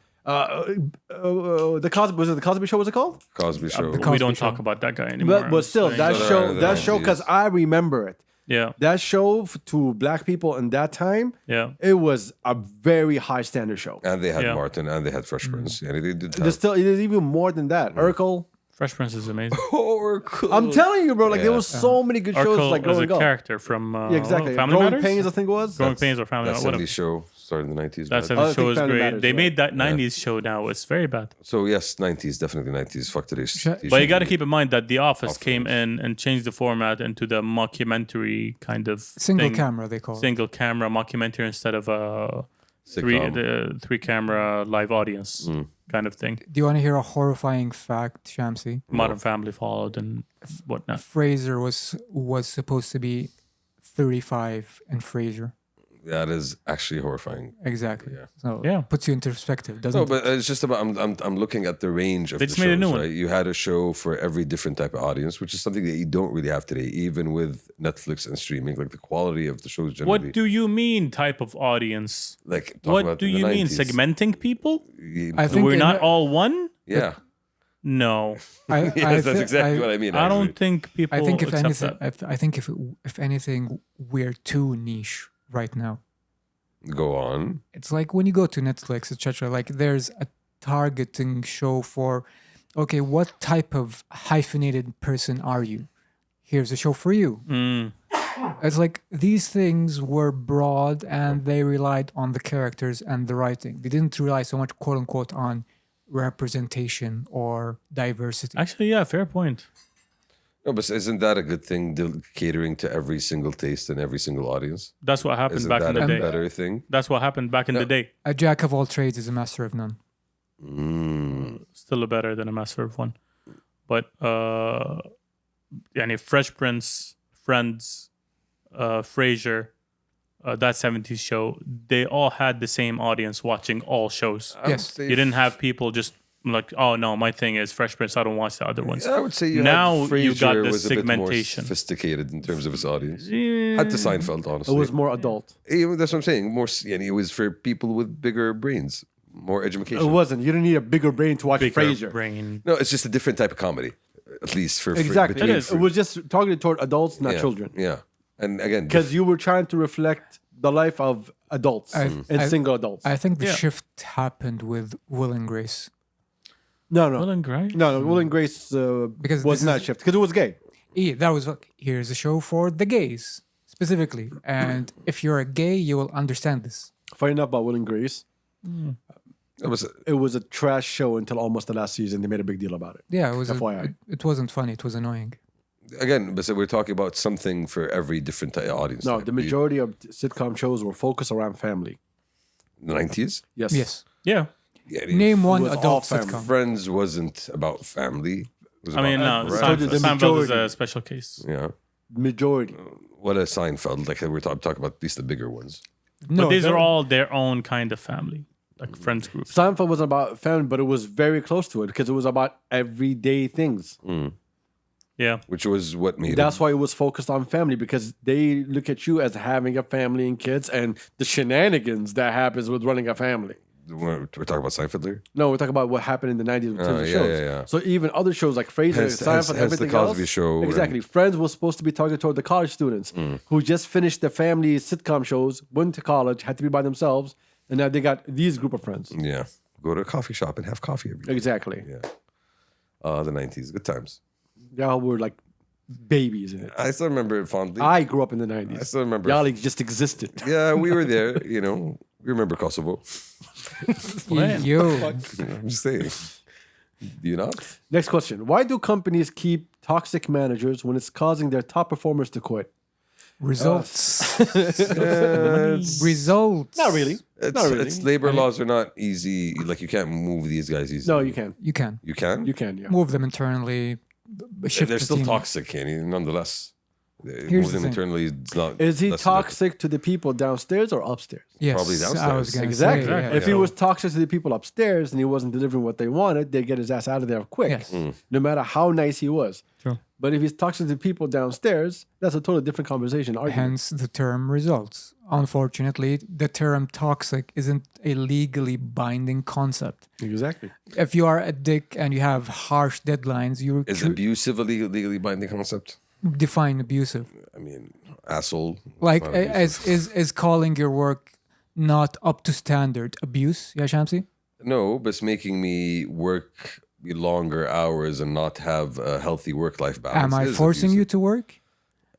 the Cosby, was it the Cosby Show? Was it called? Cosby Show. the we Cosby don't Show. talk about that guy anymore. But still, I'm that saying. show, because I remember it. Yeah, That show to black people in that time, yeah. it was a very high standard show. And they had Yeah. Martin and they had Fresh Prince. And they did There's even more than that. Urkel. Fresh Prince is amazing. Oracle. I'm telling you, bro. Like there Yeah. was so many good shows. Urkel Like is a growing up. character from Yeah, exactly. Family Growing Matters? Pains, I think it was. Growing Pains or Family That Matters. Whatever. 70s show started in the 90s. That's man. the I show think is Family great. Matters, They yeah. made that 90s show now. It's very bad. So yes, 90s, definitely 90s. Fuck today's. But you got to keep in mind that The Office came in and changed the format into the mockumentary kind of Single thing. camera, they call it. Single camera mockumentary instead of a Sitcom. three camera live audience kind of thing. Do you want to hear a horrifying fact, Shamsi? Modern Family followed and whatnot. Fraser was supposed to be 35 in Fraser. That is actually horrifying. Exactly. Yeah. So Yeah. puts you into perspective, doesn't No, it? but it's just about I'm looking at the range of They the just made a shows, new one. right? You had a show for every different type of audience, which is something that you don't really have today, even with Netflix and streaming. Like the quality of the shows generally. What do you mean type of audience? like talk What about do in the you mean 90s. segmenting people? I think We're in not a- all one? Yeah, No. yes, that's exactly what I mean. I don't actually. think people I think if accept anything, that. I think if anything, we're too niche right now. Go on. It's like when you go to Netflix, etc. Like there's a targeting show for, okay, what type of hyphenated person are you? Here's a show for you. Mm. It's like these things were broad and they relied on the characters and the writing. They didn't rely so much, quote unquote, on representation or diversity. Actually, yeah, fair point. No, but isn't that a good thing? Catering to every single taste and every single audience. That's what happened Isn't back that in the a day. better thing? That's what happened back in the day. A jack of all trades is a master of none. Still better than a master of one. But يعني Fresh Prince, Friends, Frasier, that 70s show, they all had the same audience watching all shows. Yes. You didn't have people just like, oh no, my thing is Fresh Prince, I don't watch the other ones. I would say Now had you got Frasier the was a bit more segmentation. sophisticated in terms of his audience. Had to Seinfeld, It honestly. was more adult. That's what I'm saying. More, it was for people with bigger brains. more It education. wasn't. You didn't need a bigger brain to watch Bigger Frasier. brain. No, it's just a different type of comedy, at least for Exactly. between- It is. It was just targeted toward adults, not yeah, children. Yeah, and again, Because you were trying to reflect the life of adults and single adults. I think the Yeah. shift happened with Will and Grace. no, no. Will and Grace? No, Will and Grace Because was this not is- shift because it was gay. Yeah, that was here's a show for the gays specifically, and if you're a gay, you will understand this. Funny enough about Will and Grace, it it was a trash show until almost the last season. They made a big deal about it. Yeah, it was. FYI. It wasn't funny. It was annoying. again, but so we're talking about something for every different audience. No, type. the majority of sitcom shows were focused around family. The 90s. Yes. Yes. Yeah. Yeah, Name one was all adult family. sitcom. Friends wasn't about family. It was I mean, about no, friends. told you the Seinfeld is majority. a special case. Yeah. Majority. What a Seinfeld. Like we're talking about at least the bigger ones. But these they're- are all their own kind of family, like friends groups. Seinfeld wasn't about family, but it was very close to it because it was about everyday things. Yeah. Which was what made That's it. why it was focused on family because they look at you as having a family and kids and the shenanigans that happens with running a family. We're talking about Seinfeld there. No, we're talking about what happened in the 90s with Oh, TV yeah, shows. yeah, yeah. So even other shows like Frasier, Hence- Seinfeld, hence the everything Cosby else. Show Exactly. Friends was supposed to be targeted toward the college students who just finished the family sitcom shows, went to college, had to be by themselves, and now they got these group of friends. Yeah. Go to a coffee shop and have coffee every day. Exactly. Yeah. The 90s. Good times. Y'all were like babies in it. I still remember it fondly. I grew up in the 90s. I still remember. Y'all just existed. Yeah, we were there, We remember Kosovo. Yo, I'm just saying. Do you not? Next question. Why do companies keep toxic managers when it's causing their top performers to quit? results. It's, Results. Not really. Not really. it's labor laws are not easy. Like you can't move these guys easily. No, you can. You can You can? You can, yeah. move them internally. Shift They're the still team. toxic, Kenny, nonetheless. Here's Moving the thing. internally, it's not. Is he that's toxic to the people downstairs or upstairs? Yes, Probably I was downstairs. gonna Exactly. Say, yeah. If he was toxic to the people upstairs and he wasn't delivering what they wanted, they'd get his ass out of there quick, Yes. no matter how nice he was. Sure. But if he's toxic to the people downstairs, that's a totally different conversation. Argument. Hence the term results. Unfortunately, the term toxic isn't a legally binding concept. Exactly. If you are a dick and you have harsh deadlines, you Is abusive a legally binding concept? define abusive. I mean, asshole. Like not abusive. is calling your work not up to standard abuse? Yeah, Shamsi? No, but it's making me work longer hours and not have a healthy work-life balance. Am I is forcing you abusive. to work?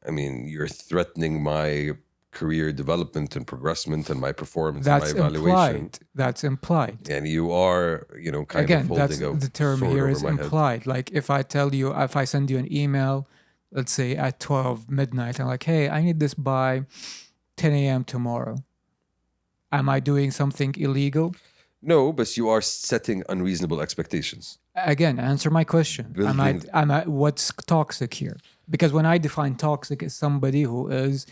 I mean, you're threatening my career development and progressment and my performance That's and my evaluation. implied. That's implied. And you are, kind Again, of that's holding a the term sword here over is my head. implied. Like if I tell you, if I send you an email, let's say at 12 midnight, I'm like, hey, I need this by 10 a.m. tomorrow. Am I doing something illegal? No, but you are setting unreasonable expectations. Again, answer my question. Building- What's toxic here? Because when I define toxic as somebody who is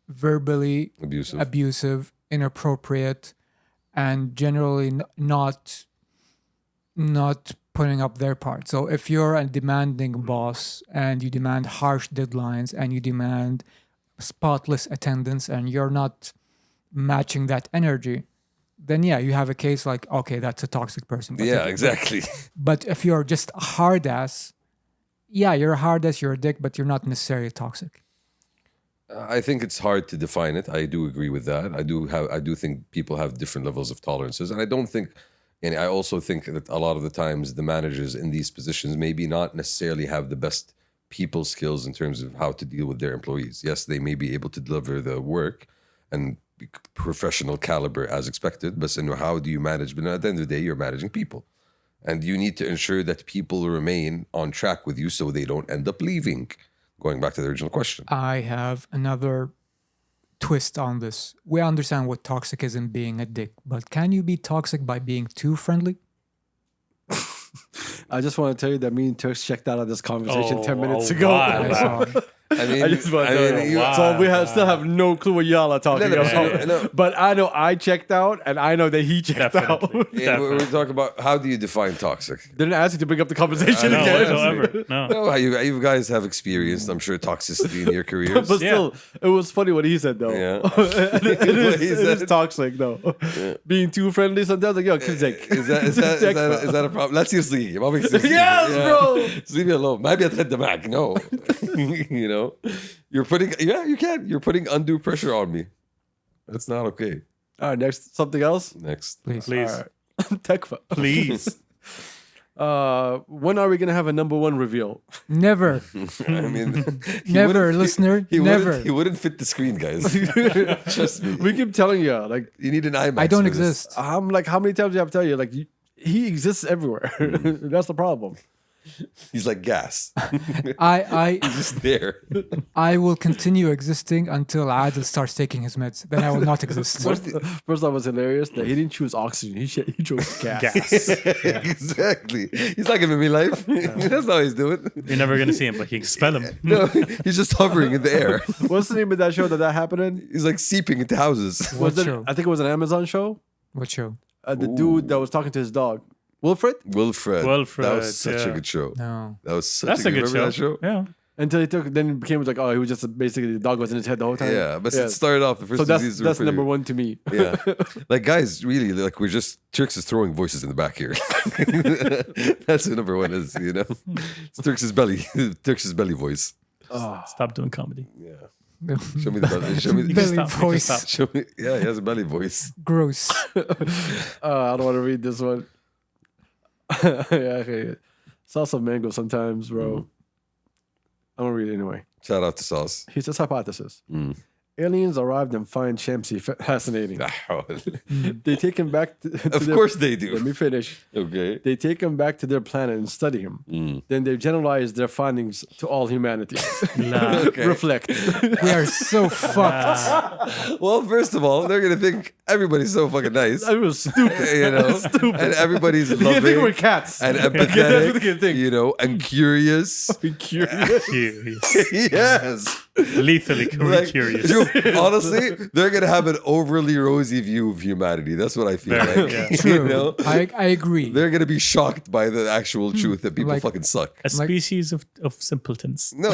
verbally Abusive. abusive, inappropriate, and generally not putting up their part. So if you're a demanding boss and you demand harsh deadlines and you demand spotless attendance and you're not matching that energy, then yeah, you have a case like, okay, that's a toxic person. But Yeah, if- exactly. But if you're just a hard ass, yeah, you're a hard ass, you're a dick, but you're not necessarily toxic. I think it's hard to define it. I do agree with that. I do think people have different levels of tolerances, and I don't think, and I also think that a lot of the times the managers in these positions maybe not necessarily have the best people skills in terms of how to deal with their employees. Yes, they may be able to deliver the work and be professional caliber as expected, but how do you manage? But at the end of the day, you're managing people, and you need to ensure that people remain on track with you so they don't end up leaving. Going back to the original question. I have another twist on this. We understand what toxic is in being a dick, but can you be toxic by being too friendly? I just want to tell you that me and Turks checked out of this conversation Oh, 10 minutes oh, ago. wow. I saw I mean, I just want to tell you. wow. So we still have no clue what y'all are talking No, no, about. no. But I know I checked out, and I know that he checked Definitely. out. Yeah, we're talking about how do you define toxic? Didn't ask you to bring up the conversation No, again. whatsoever. No. No, you guys have experienced, I'm sure, toxicity in your careers. But still, it was funny what he said though. Yeah. it He is said. toxic though. Being too friendly sometimes, like yo, kizek. Is that a problem? Let's just leave. Yes, bro. Just leave me alone. Maybe أتغدى معك. No. You know, you're putting undue pressure on me. That's not okay. All right, next something else. Next. Please. Please. All right. Tekfa. Please. When are we gonna have a number one reveal? Never. I mean, he Never, wouldn't- listener. He Never. He wouldn't fit the screen, guys. Trust me. We keep telling you, like You need an IMAX. I don't for this. exist. I'm like, how many times do you have to tell you, like he exists everywhere. That's the problem. He's like gas. I He's just there. I will continue existing until Adil starts taking his meds. Then I will not exist. First off, was hilarious that he didn't choose oxygen. He chose gas. Gas. Exactly. He's not giving me life. That's not how he's doing. You're never gonna see him, but you can spell him. No, he's just hovering in the air. What's the name of that show that happened in? He's like seeping into houses. What Was it? show? I think it was an Amazon show. What show? The dude that was talking to his dog, Wilfred, Wilfred. Wilfred, That was such a yeah. good show. No. That was such That's a a good, good remember show. that show? Yeah. until he took. Then it became like, oh, he was just basically the dog was in his head the whole time. Yeah, but Yeah. it started off the first So two that's seasons were that's pretty- number one to me. Yeah, like guys, really, like we're just Turks is throwing voices in the back here. That's what number one is, you know. It's Turks' belly, Turks' belly voice. Stop doing comedy. Yeah, show me the belly. Show me. Belly stop, voice. just Show me. Yeah, he has a belly voice. Gross. I don't want to read this one. Yeah, okay. Sauce of mango sometimes, bro. I'm gonna read it anyway. Shout out to Sauce. He says hypothesis. Aliens arrived and find Shamsi fascinating. They take him back to Of their- course they Let do. me finish. Okay. They take him back to their planet and study him. Then they generalize their findings to all humanity. Nah. Okay. Reflect. We are so fucked. Well, first of all, they're gonna think everybody's so fucking nice, I was stupid. you know, Stupid. and everybody's You think we're loving cats. and That's what they're gonna empathetic, think. you know, and curious. Be curious. Curious. Yes. Lethally Like, curious. dude, honestly, they're gonna have an overly rosy view of humanity. That's what I feel Very, like. yeah. True. You know? I agree. They're gonna be shocked by the actual truth that people Like- fucking suck. A species of simpletons. No,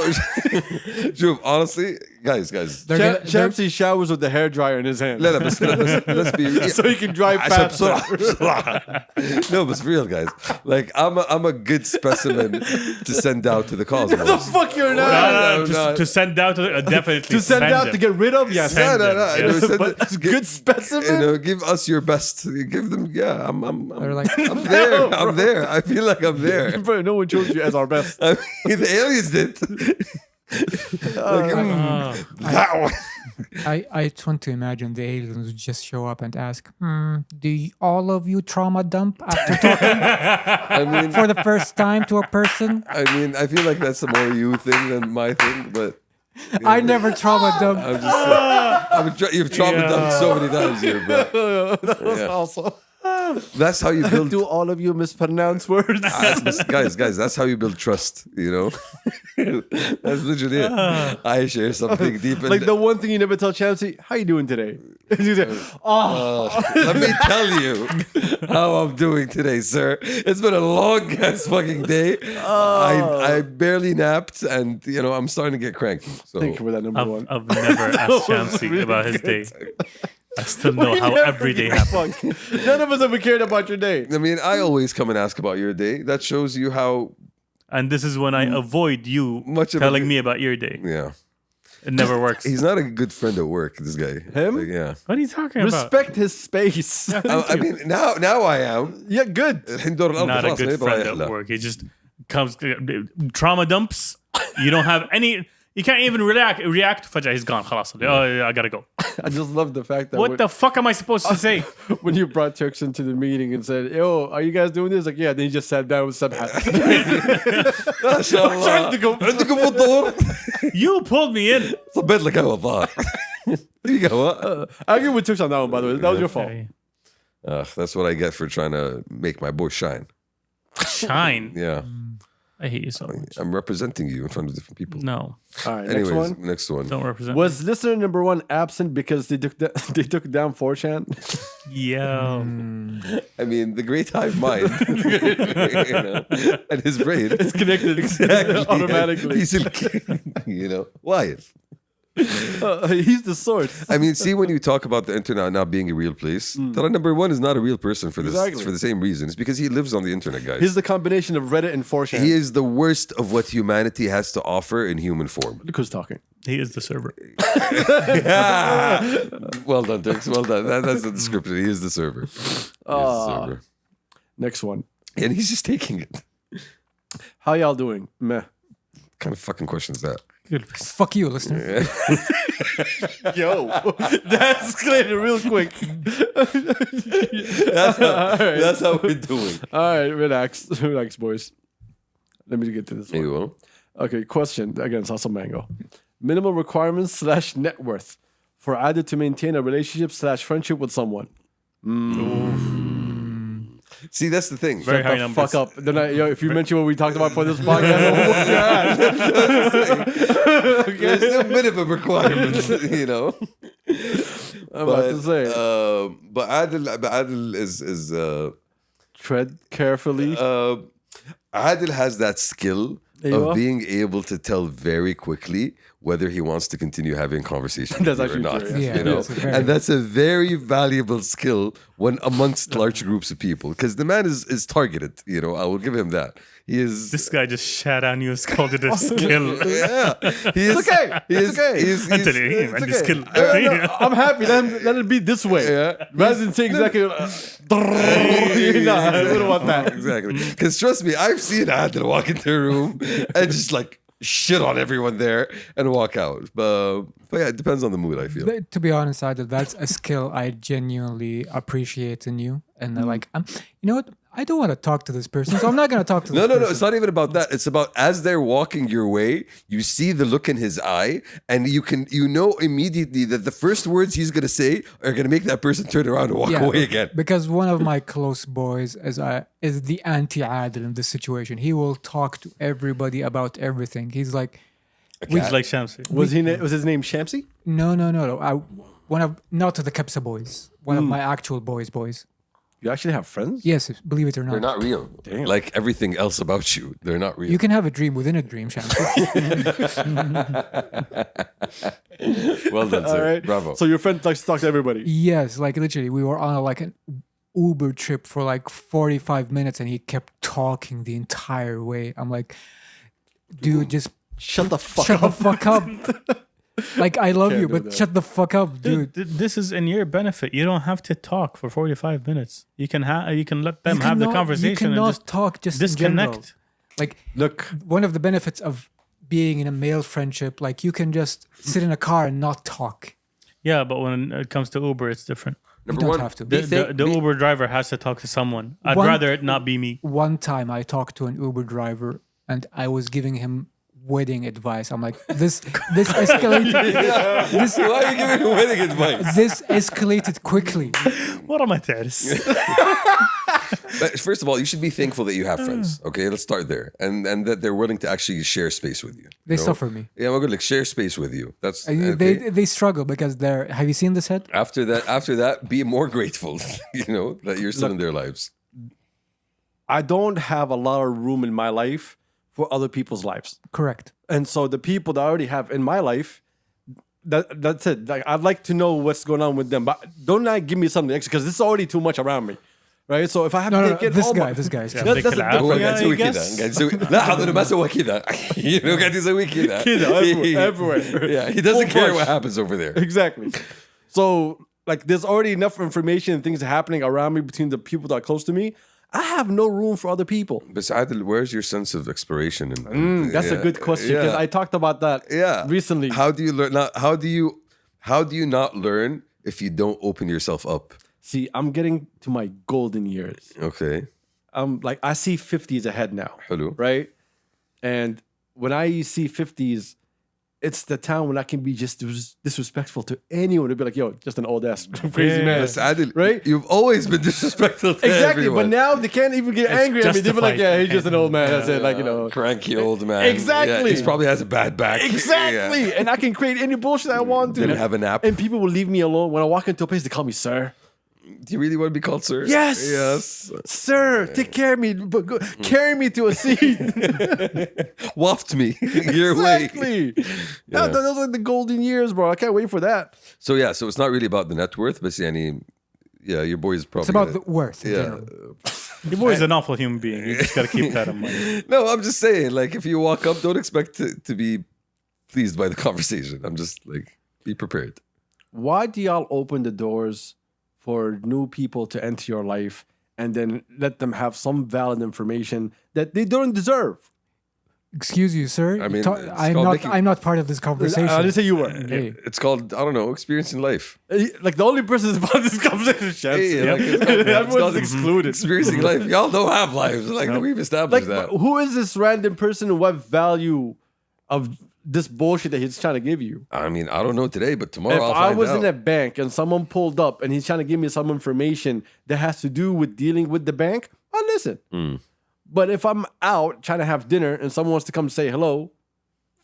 Juve, honestly, guys, They're gonna- they're- Shamsi showers with the hairdryer in his hand. let's be So he can drive عشان faster. بسرعة. No, but it's real, guys. Like I'm a good specimen to send out to the cosmos. the fuck you're not. No, no. To send out, definitely. To send out them. to get rid of? Yes. No, Send no, them, no. yeah. No, send But it- it's good specimen? You know, give us your best. Give them. Yeah, I'm They're like, I'm there. I'm there. I feel like I'm there. Bro, no one chose you as our best. I mean, the aliens did. Like, that one. I just want to imagine the aliens would just show up and ask, all of you trauma dump after talking I mean, for the first time to a person? I feel like that's a more you thing than my thing, but I never trauma dump. I'm just you've trauma dumped so many times here, bro. That was Yeah. awesome. That's how you build. Do all of you mispronounce words? Guys, that's how you build trust. You know, that's literally it. I share something deep. Like the one thing you never tell Shamsi, how you doing today? She said, Let me tell you how I'm doing today, sir. It's been a long ass fucking day. I barely napped, and you know I'm starting to get cranky. So thank you for that number one. I've never asked Shamsi about his day. I still know how every day happens. Fuck. None of us ever cared about your day. I mean, I always come and ask about your day. That shows you how And this is when I avoid you Much of a- telling me about your day. yeah. It never works. He's not a good friend at work. This guy. Him? Like, yeah. What are you talking about? Respect his space. I mean, now I am. Yeah, good. الحين دور الأرض Not a خلاص، ما good يبغى friend يحلى. at work. He just comes trauma dumps. You don't have any. You can't even react. فجأة he's gone. خلاص. Oh, yeah, I gotta go. I just love the fact that What the fuck am I supposed to say? when you brought Turks into the meeting and said, "Yo, are you guys doing this?" Like, yeah. Then he just sat down with Subhat. ما شاء الله. عندكم عندكم فطور. You pulled me in. صبيت لك قهوة الظاهر. You قهوة. I agree with Turks on that one, by the way. That was your fault. Okay. That's what I get for trying to make my boy shine. Shine. Yeah. I hate you so much. I'm representing you in front of different people. No, All right, Anyways, next one. don't represent. Was listener number one absent because they took down 4chan? Yo. I mean, the great hive mind, and his brain. It's connected Exactly. automatically. He's why? He's the source. I mean, see, when you talk about the internet not being a real place, Tala number one is not a real person for this Exactly. for the same reason. It's because he lives on the internet, guys. He's the combination of Reddit and 4chan. He is the worst of what humanity has to offer in human form. Look who's talking. He is the server. Well done, Turks. Well done. That's the description. He is the server. He is the server. Next one. And he's just taking it. How y'all doing? Meh. What kind of fucking question is that? Good. Fuck you, listener. Yo, that escalated real quick. That's how we're doing. All right, relax, boys. Let me get to this There one. you go. Okay, question again, Salsa Mango. Minimal requirements / net worth for either to maintain a relationship / friendship with someone. See, that's the thing. Very high The numbers. fuck up. Then if you mention what we talked about for this podcast, I'll whoop your ass. There's a minimum requirement, I'm about to say. But Adil is Tread carefully. Adil has that skill Aywa. of being able to tell very quickly whether he wants to continue having conversations That's with you or actually not. true, yes. You know? Yes, very. And that's a very valuable skill when amongst large groups of people. Because the man is targeted, I will give him that. He is This guy just shat on you. It's called it a skill. yeah. He is, It's okay. He It's is, okay. He is, I'm telling you, man, this skill. I'm happy. Let it be this way. Yeah. Rather than say exactly. Nah, I wouldn't want that. Exactly. Because trust me, I've seen Adil walk into a room and just like shit on everyone there and walk out. But yeah, it depends on the mood, I feel. To be honest, Adil, that's a skill I genuinely appreciate in you. And you know what? I don't want to talk to this person, so I'm not going to talk to this No, person. it's not even about that. It's about as they're walking your way, you see the look in his eye, and you know immediately that the first words he's gonna say are gonna make that person turn around and walk away again. Because one of my close boys is the anti-Adil in this situation. He will talk to everybody about everything. He's like, He's like Shamsi. Was his name Shamsi? no. Not to the Kepsa boys. One of my actual boys. You actually have friends? Yes, believe it or not. They're not real. Like everything else about you, they're not real. You can have a dream within a dream, Shamsi. Well done, sir. All right. Bravo. So your friend likes to talk to everybody. Yes, like literally, we were on an Uber trip for like 45 minutes, and he kept talking the entire way. I'm like, dude, just Shut the fuck shut up. the fuck up. Like, I love Can't you, do but that. shut the fuck up, dude. This is in your benefit. You don't have to talk for 45 minutes. You can let them You have the cannot- conversation You cannot and just talk just in general. disconnect. Like, Look, one of the benefits of being in a male friendship, like you can just sit in a car and not talk. Yeah, but when it comes to Uber, it's different. You Number don't one, have to. The Uber driver has to talk to someone. I'd One- rather it not be me. One time I talked to an Uber driver and I was giving him wedding advice. I'm like, this escalated. why are you giving me wedding advice? This escalated quickly. What am I telling? But first of all, you should be thankful that you have friends. Okay, let's start there, and that they're willing to actually share space with you. They you know? suffer me. Yeah, well, good. Like share space with you. That's And okay. they struggle because they're. Have you seen this head? After that, be more grateful. That you're still in their lives. I don't have a lot of room in my life for other people's lives. Correct. And so the people that I already have in my life, that's it. Like, I'd like to know what's going on with them, but don't give me something extra because this is already too much around me. Right? So if I have No, to no, take it this all guy is. Yeah. that's a هو هو different. قاعد يسوي I كذا guess. قاعد يسوي لا حاضر ما سوى كذا قاعد يسوي كذا everywhere. Yeah, he doesn't Full care push. what happens over there. Exactly. So like there's already enough information and things happening around me between the people that are close to me. I have no room for other people. But Adil, where's your sense of exploration? And, That's a good question because I talked about that recently. How do you learn? How do you not learn if you don't open yourself up? See, I'm getting to my golden years. Okay. I see 50s ahead now. Hello. Right? And when I see 50s, it's the time when I can be just disrespectful to anyone. They'd be like, yo, just an old ass crazy Yeah. man. Yes, Adil, Right? You've always been disrespectful to Exactly. everyone. But now they can't even get angry at me. They'd be like, justified. yeah, he's just an old man. That's it. Like, Cranky old man. Exactly. Yeah, he probably has a bad back. Exactly. Yeah. And I can create any bullshit I want to. Didn't have a nap. And people will leave me alone. When I walk into a place, they call me sir. Do you really want to be called sir? Yes. Yes. Sir, take care of me. Carry me to a seat. Waft me your way. Exactly. Yeah. Those are like the golden years, bro. I can't wait for that. So yeah, so it's not really about the net worth, but yeah, your boy is probably It's about gonna- the worth. in yeah. general. Your boy's an awful human being. You just got to keep that in mind. No, I'm just saying, like, if you walk up, don't expect to be pleased by the conversation. I'm just like, be prepared. Why do y'all open the doors for new people to enter your life and then let them have some valid information that they don't deserve? Excuse you, sir. I mean, it's I'm called not. making- I'm not part of this conversation. I didn't say you were. Hey, It's called, I don't know, experiencing life. Like the only person that's part of this conversation is Shamsi. Hey, like, it's called- it's Everyone's called excluded. Experiencing life. Y'all don't have lives. Like, we've established Like, that. who is this random person and what value of this bullshit that he's trying to give you? I mean, I don't know today, but tomorrow If I'll I find was out. in a bank and someone pulled up and he's trying to give me some information that has to do with dealing with the bank, I'll listen. Hmm. But if I'm out trying to have dinner and someone wants to come say hello,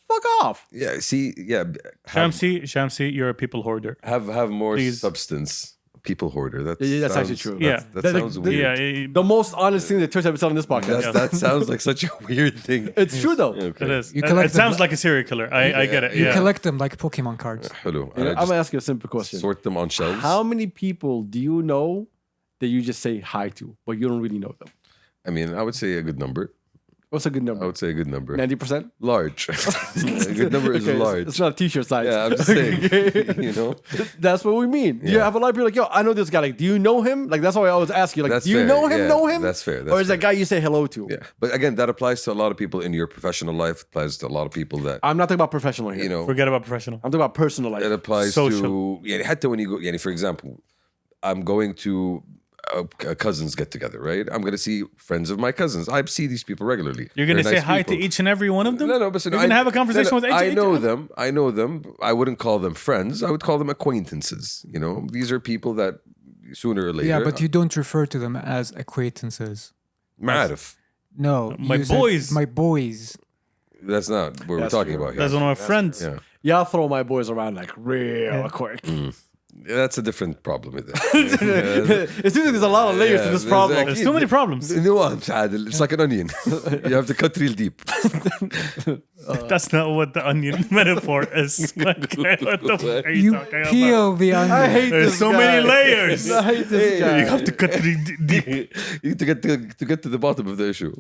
fuck off. Yeah, see, yeah, have, Shamsi, you're a people hoarder. have more Please. substance. People hoarder. That's actually true. Yeah. That That- sounds that- weird. Yeah, The most honest thing that Twitch ever said on this podcast. That sounds like such a weird thing. It's true though. Okay. it is. You It collect sounds them- like a serial killer. I get it. you Yeah. collect them like Pokemon cards. Hello. You know, I'm gonna ask you a simple question. Sort them on shelves. How many people do you know that you just say hi to, but you don't really know them? I mean, I would say a good number. What's a good I number? would say a good number. 90%? Large. a good number is Okay, large. It's not a t-shirt size. Yeah, I'm just saying. You know, That's what we mean. You Yeah. have a lot of people like, yo, I know this guy. Like, do you know him? Like, that's why I always ask you. Like, That's do you fair. know him? Yeah, Know him? that's fair. That's or is fair. that guy you say hello to? yeah. But again, that applies to a lot of people in your professional life. It applies to a lot of people that I'm not talking about professional here. you know. Forget about professional. I'm talking about personal life. It applies Social. to yeah. حتى when you go, yeah, for example, I'm going to a cousins get together, right? I'm going to see friends of my cousins. I see these people regularly. You're gonna They're say nice hi people. to each and every one of them. No, but You're gonna have a conversation with each. I know each- them. I know them. I wouldn't call them friends. I would call them acquaintances. You know, these are people that sooner or later. Yeah, but you don't refer to them as acquaintances. معارف. No, My you said, boys. My boys. That's not what we're That's talking true. about here. That's one of my friends. Yeah. Y'all throw my boys around like real quick. That's a different problem. Isn't it? It seems like there's a lot of layers to Yeah, this there's problem. like- There's too many problems. Nuance, Adil. It's like an onion. You have to cut real deep. That's not what the onion metaphor is. Like, what the fuck are you, You talking about? peel the onion. I hate There's this so guy. many layers. I hate this guy. You have to cut it deep. You need to get to the bottom of the issue,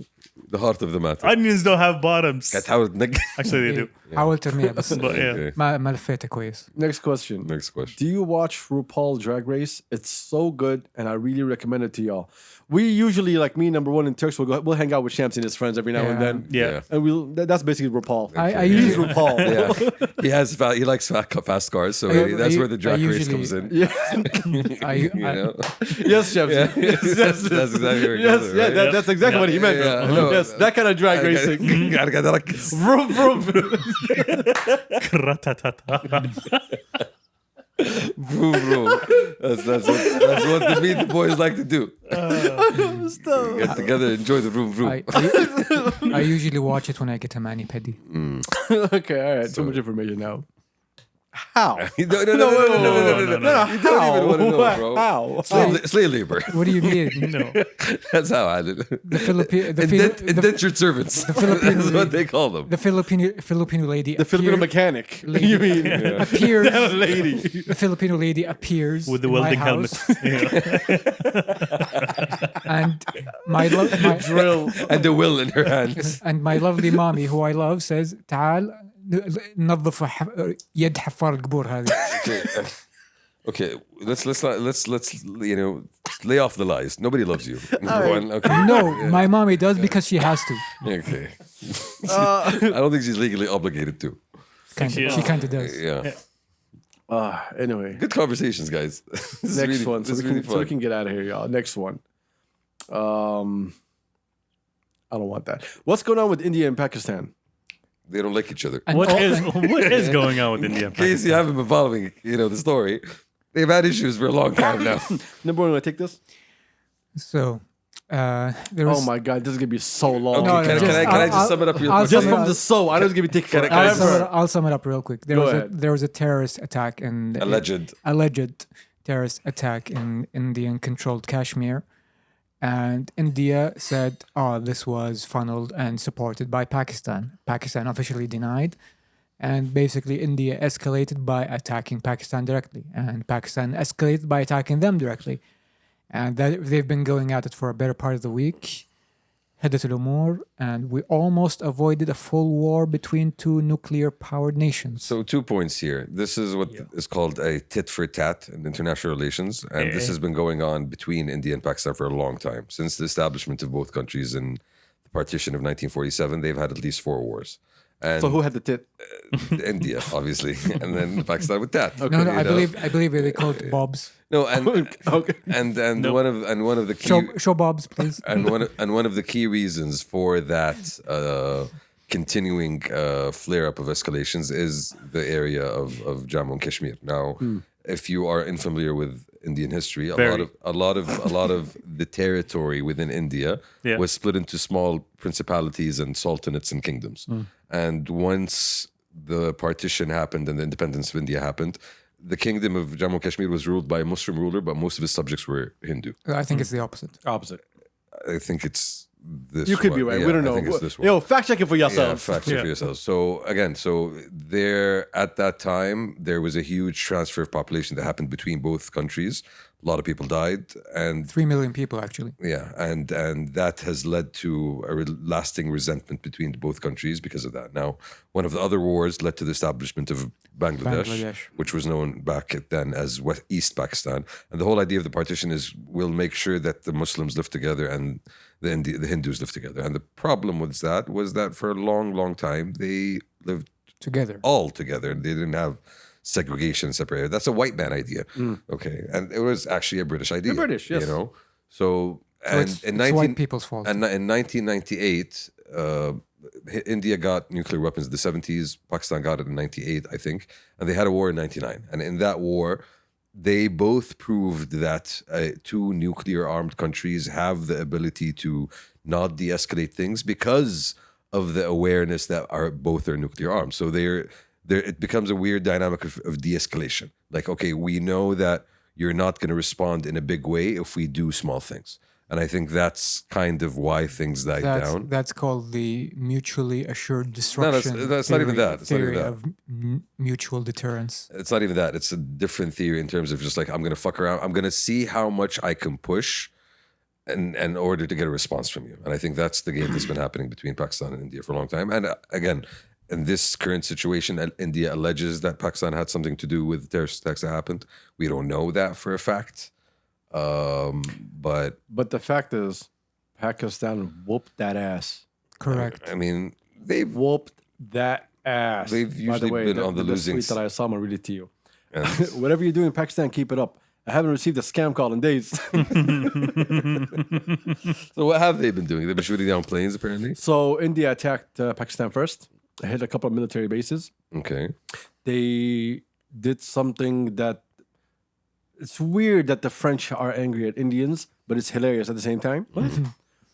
the heart of the matter. Onions don't have bottoms. كتحاول تنقي. Actually, they do. حاول ترميها بس But yeah. Okay. ما لفيتها كويس. Next question. Next question. Do you watch RuPaul Drag Race? It's so good, and I really recommend it to y'all. We usually, like me, number one in Turks, we'll hang out with Shamsi and his friends every now and Yeah. then. Yeah. And that's basically RuPaul. I He's usually, RuPaul. Yeah, he likes fast cars, so that's where the drag race comes in. Yeah. You know? Yes, Shamsi. Yeah. Yes, yes, That's exactly where it yes, goes, yeah, right? that's exactly what he meant. Yeah, though. I know. Yes, that kind of drag racing. قاعد أركز. Vroom, vroom. Ratatata. Vroom, vroom. That's what the meat boys like to do. Stop. Get together, enjoy the vroom vroom. I usually watch it when I get a mani pedi. Okay, all right. Too much information now. How? No. You don't even wanna know, bro. How? Slave labor. What do you mean? No. That's how I did. The Indentured servants. That's what they call them. Filipino lady. The Filipino mechanic. You mean? appears. Not a lady. The Filipino lady appears With the in my welding helmet. house, Yeah. and my Drill. And the will in her hands. and my lovely mommy, who I love, says, "تعال نظف يد حفار القبور هذه." Okay, let's you know lay off the lies. Nobody loves you. Number one. Okay. No, my mommy does because she has to. Okay. I don't think she's legally obligated to. She kind of does. Yeah. Anyway, Good conversations, guys. This is next really, one. This is really So we fun. can get out of here, y'all. Next one. I don't want that. What's going on with India and Pakistan? They don't like each other. And What all- what is going on with India? In case you haven't been following, the story, they've had issues for a long time now. Number one, want to take this? So, there was. Oh my god, this is gonna be so long. Okay, No, can, just- can I just I'll- sum it up real I'll quick? Just sum it from up. the so, I know it's gonna be taking Can I- forever. I'll sum it up real quick. Go ahead. There was a terrorist attack in alleged terrorist attack in Indian-controlled Kashmir, and India said, "Oh, this was funneled and supported by Pakistan." Pakistan officially denied, and basically India escalated by attacking Pakistan directly, and Pakistan escalated by attacking them directly, and they've been going at it for a better part of the week. Hedatul Umur, and we almost avoided a full war between two nuclear-powered nations. So 2 points here. This is what is called a tit for tat in international relations, and this has been going on between India and Pakistan for a long time. Since the establishment of both countries in the partition of 1947, they've had at least 4 wars. And So who had the tit? India, obviously, and then Pakistan with that. No, I believe they call it Bobs. No, and Okay. and one of the key Show Bobs, please. and one of the key reasons for that continuing flare up of escalations is the area of Jammu and Kashmir. Now, if you are unfamiliar with Indian history, a lot of the territory within India Yeah. was split into small principalities and sultanates and kingdoms. And once the partition happened and the independence of India happened, the kingdom of Jammu and Kashmir was ruled by a Muslim ruler, but most of his subjects were Hindu. I think it's the opposite. Opposite. I think it's this. You could be one. right. Yeah, we don't know. I think it's this one. Yo, fact check it for Yeah, yourself. fact check for yourselves. So again, there at that time there was a huge transfer of population that happened between both countries. A lot of people died, and 3 million people, actually. yeah, and that has led to a lasting resentment between both countries because of that. Now, one of the other wars led to the establishment of Bangladesh. Which was known back then as East Pakistan. And the whole idea of the partition is we'll make sure that the Muslims live together and the Hindus live together. And the problem was that for a long, long time they lived Together. all together. They didn't have segregation, separated. That's a white man idea. Okay, and it was actually a British idea. The British, yes. So It's white people's fault. and in 1998, India got nuclear weapons in the 70s. Pakistan got it in 98, I think. And they had a war in 99. And in that war, they both proved that 2 nuclear-armed countries have the ability to not de-escalate things because of the awareness that both are nuclear armed. So it becomes a weird dynamic of de-escalation. Like, okay, we know that you're not going to respond in a big way if we do small things. And I think that's kind of why things died down. That's called the mutually assured destruction. that's not even that. It's not even theory that. of mutual deterrence. It's not even that. It's a different theory in terms of just like, I'm going to fuck around. I'm going to see how much I can push in order to get a response from you. And I think that's the game that's been happening between Pakistan and India for a long time. And again, in this current situation, India alleges that Pakistan had something to do with the terrorist attacks that happened. We don't know that for a fact. But the fact is, Pakistan whooped that ass. Correct. I mean, they've Whooped that ass. They've By usually the way, been on the losing tweet that I saw, I'm gonna read it to you. and Whatever you're doing in Pakistan, keep it up. I haven't received a scam call in days. so what have they been doing? They've been shooting down planes, apparently. So India attacked Pakistan first. They hit a couple of military bases. Okay. They did something that it's weird that the French are angry at Indians, but it's hilarious at the same time.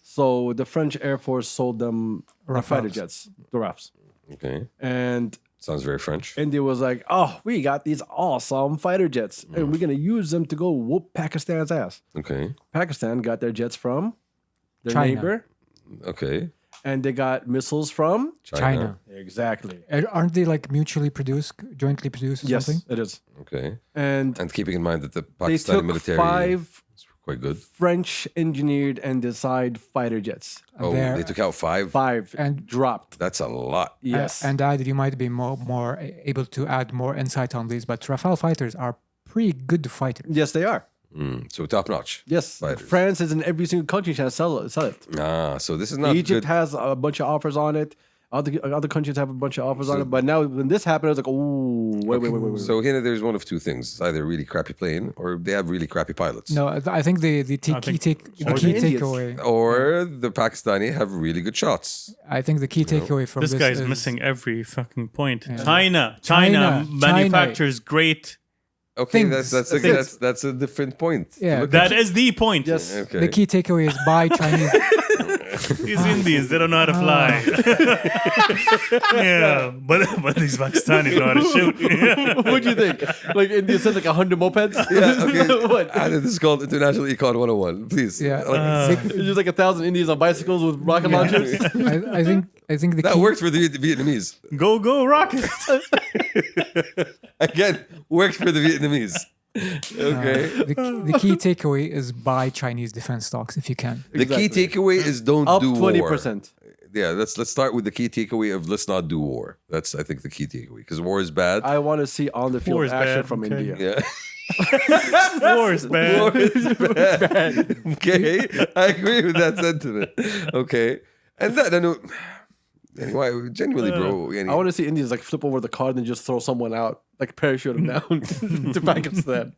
So the French Air Force sold them fighter Rafales. jets, the RAFs, Okay. and Sounds very French. India was like, "Oh, we got these awesome fighter jets, and we're gonna use them to go whoop Pakistan's ass." Okay. Pakistan got their jets from their China. neighbor, Okay. and they got missiles from China. exactly. Aren't they like mutually produced, jointly produced or Yes, something? it is. Okay. And And keeping in mind that the they Pakistani took military 5 is quite good. French engineered and designed fighter jets. Oh, There- they took out 5. 5 And- dropped. That's a lot. Yes. And Dad, you might be more able to add more insight on these, but Rafale fighters are pretty good fighters. yes, they are. So top notch. Yes. Fighters. France is in every single country trying to sell it. So this is not Egypt good. has a bunch of offers on it. Other countries have a bunch of offers on it, but now when this happened, I was like, oh, wait. So here, there's one of two things: it's either a really crappy plane, or they have really crappy pilots. No, I think the key takeaway. Or the Pakistani have really good shots. I think the key takeaway from This this guy's is missing every fucking point. Yeah. China China manufactures great. Okay, Things. that's a different point. to Yeah. look That at. is the point. Yes. Okay. the key takeaway is buy Chinese. These Indians, they don't know how to fly. Yeah, but these Pakistanis know how to shoot. What'd you think? Like India said, like 100 mopeds. Yeah, okay. What? And this is called International Econ 101. Please. Yeah. It's just like 1,000 Indians on bicycles with rocket launchers. I think the That key, worked for the Vietnamese. Go Rocket. Again, worked for the Vietnamese. Okay. the key takeaway is buy Chinese defense stocks if you can. The key takeaway is don't Up do 20%. war. Yeah, let's start with the key takeaway of let's not do war. That's I think the key takeaway because war is bad. I want to see on the War field is action bad, from okay. India. Yeah. Wars, man. War is bad. Okay, I agree with that sentiment. Okay, and that I know. Anyway, genuinely, bro. I want to see Indians like flip over the car and then just throw someone out, like parachute them down to Pakistan.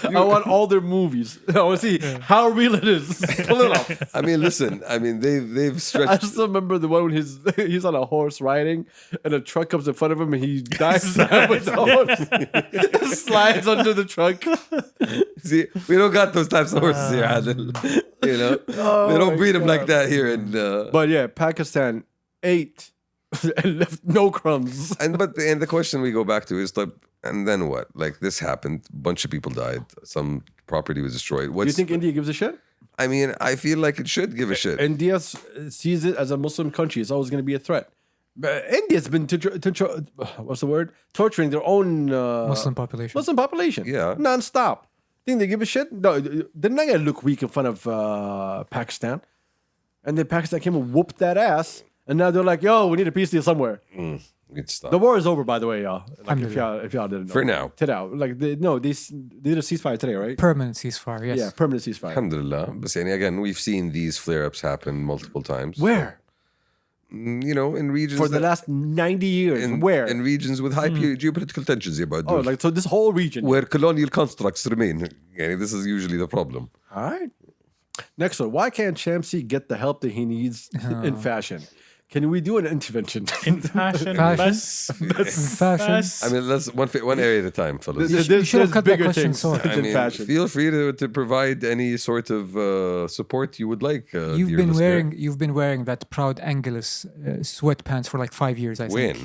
I want all their movies. I want to see how real it is. Pull it off. I mean, listen. I mean, they've I stretched. still remember the one when he's on a horse riding and a truck comes in front of him and he dives down with the horse. Slides under the truck. See, we don't got those types of horses here, Adil. You know, they don't my breed them like God. that here. And But yeah, Pakistan ate and left no crumbs. and the question we go back to is like, and then what? Like this happened, a bunch of people died, some property was destroyed. Do you What's think India gives a shit? I mean, I feel like it should give a shit. India sees it as a Muslim country. It's always going to be a threat. But India's been what's the word? Torturing their own Muslim population. Muslim population. Yeah. Non-stop. Think they give a shit? No, they're not going to look weak in front of Pakistan. And then Pakistan came and whooped that ass. And now they're like, yo, we need a peace deal somewhere. Good stuff. The war is over, by the way, y'all. Like if y'all didn't know. For now. Today, like they did a ceasefire today, right? Permanent ceasefire, yes. Yeah, permanent ceasefire. Alhamdulillah. But saying again, we've seen these flare-ups happen multiple times. Where? You know, in regions For the last 90 years. Where? in regions with high geopolitical tensions about Oh, like so this whole region. where colonial constructs remain. Okay, this is usually the problem. All right. Next one. Why can't Shamsi get the help that he needs in fashion? Can we do an intervention? In fashion, Fashion. Fashion. I mean, let's one area at a time, fellas. You should have cut that bigger question things short. I than mean, fashion. feel free to provide any sort of support you would like. You've dear been listener. you've been wearing that proud Angelus sweatpants for like 5 years, I think.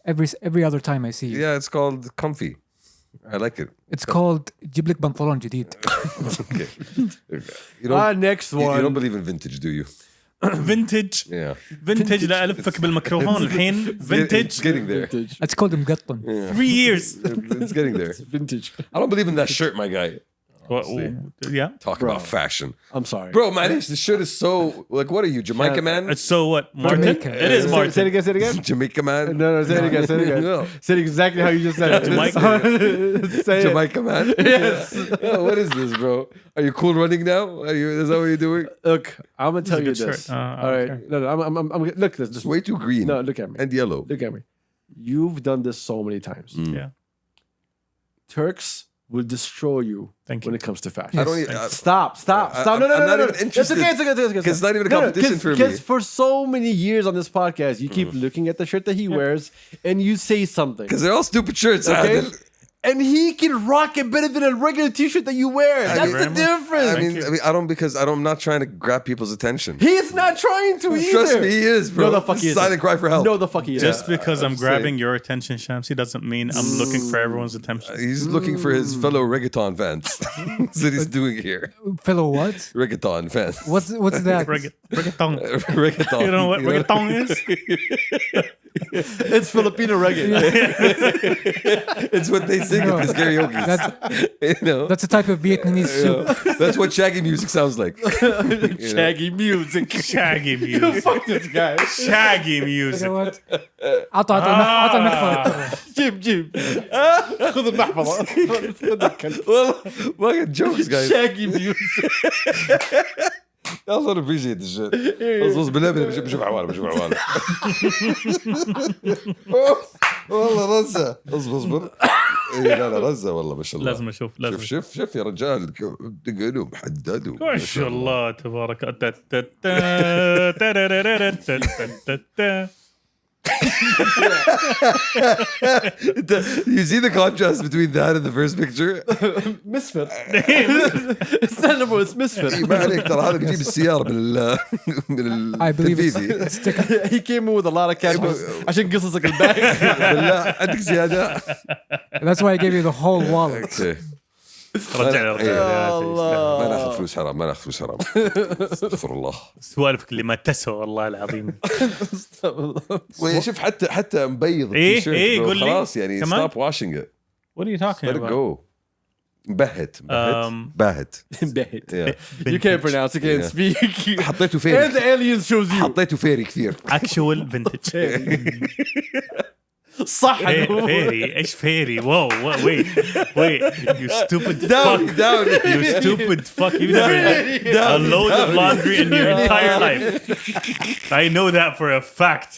When? Every other time I see you. Yeah, it's called comfy. I like it. It's called جيب لك بنطلون جديد. Okay. You Next you one. don't believe in vintage, do you? vintage Yeah. vintage لا ألفك بالميكروفون الحين It's vintage getting there. Vintage. It's called مقطن. 3 years. It's getting there. Vintage. I don't believe in that shirt, my guy. Yeah, Talk Bro. about fashion. I'm sorry. Bro, man, this shirt is so like, what are you, Jamaica man? it's so what Martin? Jamaica. It is Say it Martin. again, say it again. Jamaica man? No, say it again, say it again. No. Say it exactly how you just said it. Jamaica. Say it. Jamaica man? Yes. Yo, what is this, bro? Are you cool running now? Is that what you're doing? Look, I'm gonna tell a you good this. shirt. All right. Okay. No, I'm look this. Just It's way too green no. Look at me. and yellow. Look at me. You've done this so many times. Yeah, Turks will destroy you Thank when you. it comes to fashion. I don't need, Stop. I'm- No, I'm not no. even interested. It's okay. Because it's not even a competition for me. Because for so many years on this podcast, you keep looking at the shirt that he wears and you say something. Because they're all stupid shirts. Okay? Adil. And he can rock it better than a regular t-shirt that you wear. That's the mean- difference. I'm not trying to grab people's attention. He's not trying to either. Trust me, he is, bro. No, the fuck he is. Silent cry for help. No, the fuck he is. Just because I'm grabbing your attention, Shamsi, doesn't mean I'm looking for everyone's attention. He's looking for his fellow reggaeton fans. That's what he's doing here. Fellow what? Reggaeton fans. What's that? Reggaeton. Reggaeton. You know what reggaeton is? It's Filipino reggae. It's what they sing at this karaoke. That's a type of Vietnamese soup. That's what shaggy music sounds like. Shaggy music. Shaggy music. Fuck this guy. Shaggy You music. know what? عطى المحفظة. جيب خذ المحفظة. Well, fucking jokes, guys. Shaggy music. I also appreciate the shit. اصبص بالله بشوف عوالم والله رزة اصبر لا رزة والله ما شاء الله لازم اشوف شوف يا رجال تقولوا محدد ما شاء الله تبارك You see the contrast between that and the first picture? Misfit. It's not number. It's misfit. ما عليك ترى هذا بيجيب السيارة من I believe التنفيذي. it's sticker. He came in with a lot of cash عشان قصصك الباقي. بالله عندك زيادة. That's why I gave you the whole wallet. رجع ما ناخذ فلوس حرام استغفر الله. سوالفك اللي ما تسوى والله العظيم. شوف حتى مبيض إيه التيشيرت قول لي. خلاص يعني كمان؟ stop washing it. What are you talking Let it about? go. باهت Yeah. You can't pronounce. You can't Yeah. speak. حطيته And فيري the aliens chose you. حطيته فيري كثير. Actual vintage. صح. فيري ايش فيري واو wait you stupid fuck down you stupid fuck you never did a load of laundry in your entire life. I know that for a fact.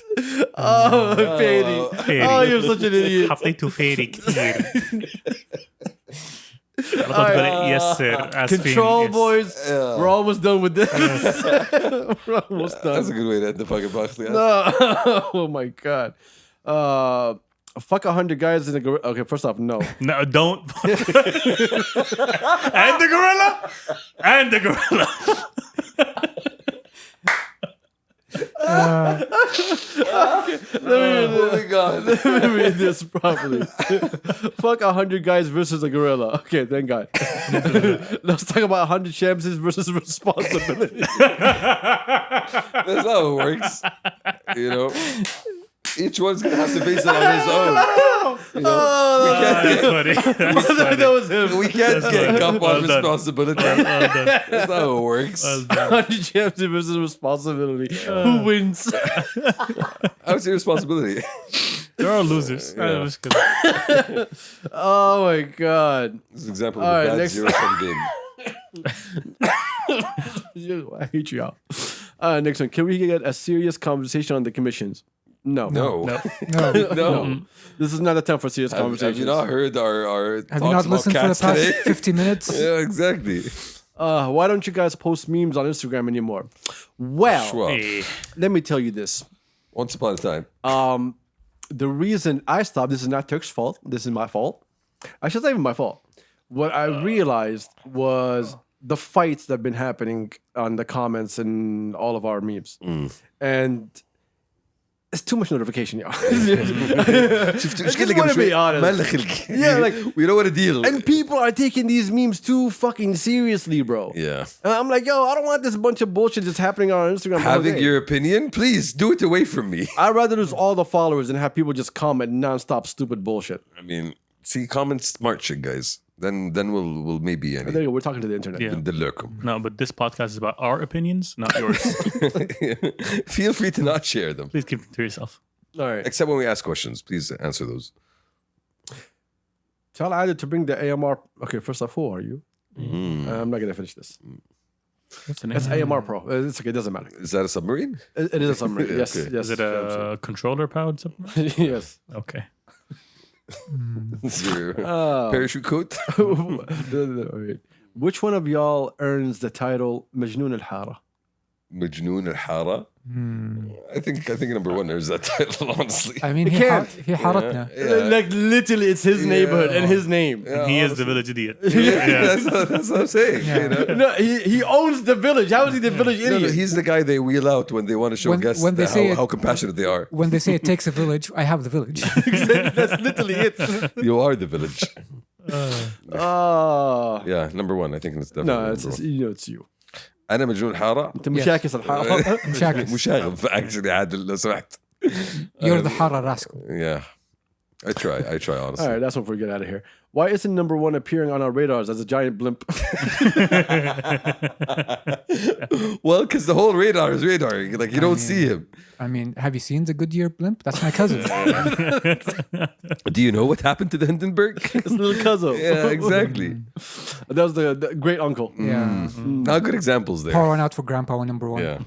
Oh, Fady. Fady. Oh, you're such an idiot. حطيته فيري كثير. Yes sir. Control, boys. We're almost done with this. We're almost done. That's a good way to end the fucking box. No. Oh my god. Fuck 100 guys in a gorilla. Okay, first off, no. No, don't. And the gorilla. Moving on. Let me read this properly. Fuck 100 guys versus a gorilla. Okay, thank God. Let's talk about 100 Shamsis versus responsibility. That's how it works. You know, each one's gonna have to face it on his own. You know, we That's funny. That's funny. That was him. we can't gang up Well on done. responsibility. Well done. That's how it works. 100 Shamsis versus responsibility. Who wins? How's your responsibility? There are losers. Yeah. Oh my God. This is an example All of right, a bad next- zero-sum game. I hate you all. Next one. Can we get a serious conversation on the commissions? No. No. No. No. This is not a time for serious Have conversations. you not heard our Have talks you not about listened for the cats past today? 50 minutes? Yeah, exactly. Why don't you guys post memes on Instagram anymore? Well, Schwab. Hey. let me tell you this. Once upon a time. The reason I stopped, this is not Turk's fault. This is my fault. Actually, it's not even my fault. What I realized was the fights that have been happening on the comments and all of our memes. And it's too much notification, y'all. شفت I just wanna be honest. ما لنا خلق. Yeah, like, we don't want to deal. and people are taking these memes too fucking seriously, bro. Yeah. And I'm like, yo, I don't want this bunch of bullshit just happening on Instagram. all Having day. your opinion, please do it away from me. I'd rather lose all the followers than have people just comment nonstop stupid bullshit. I mean, see, comment smart shit, guys. Then we'll maybe There you go. We're talking to the internet. Yeah. ندلعكم. No, but this podcast is about our opinions, not yours. Feel free to not share them. Please keep them to yourself. All right. Except when we ask questions. Please answer those. Tell Adil to bring the AMR. Okay, first off, who are you? I'm not going to finish this. What's the name? That's AMR Pro. It's okay. It doesn't matter. Is that a submarine? It is a summary. Yes. Okay. Yes. Is it a controller powered supplement? yes. Okay. Is your Uh, parachute coat? All right. Which one of y'all earns the title Majnoon al-Hara? Majnoon al-Hara? I think number one there's that title, honestly. I mean, You he can't. حارتنا. Like literally, it's his neighborhood and his name. Yeah, He is honestly. the village idiot. Yeah, that's what I'm saying. You know? No, he owns the village. How is he the village No, idiot? he's the guy they wheel out when they want to show When- guests when they that say how it- compassionate they are. When they say it takes a village, I have the village. That's literally it. You are the village. Oh. Yeah, number one. I think it's definitely No, number it's one. you know it's you. أنا مجنون حارة. انت مشاكس الحاره. مشاكس. مشاغب actually عادل لو سمحت. You're the حارة rascal. Yeah. I try honestly. All right, that's what we're getting out of here. Why isn't number one appearing on our radars as a giant blimp? Well, because the whole radar is radar. Like you don't see him. I mean, have you seen the Goodyear blimp? That's my cousin. Do you know what happened to the Hindenburg? It's little cousin. Yeah, exactly. That was the great uncle. Yeah. Not good examples there. Pour one out for Grandpa number one. Yeah.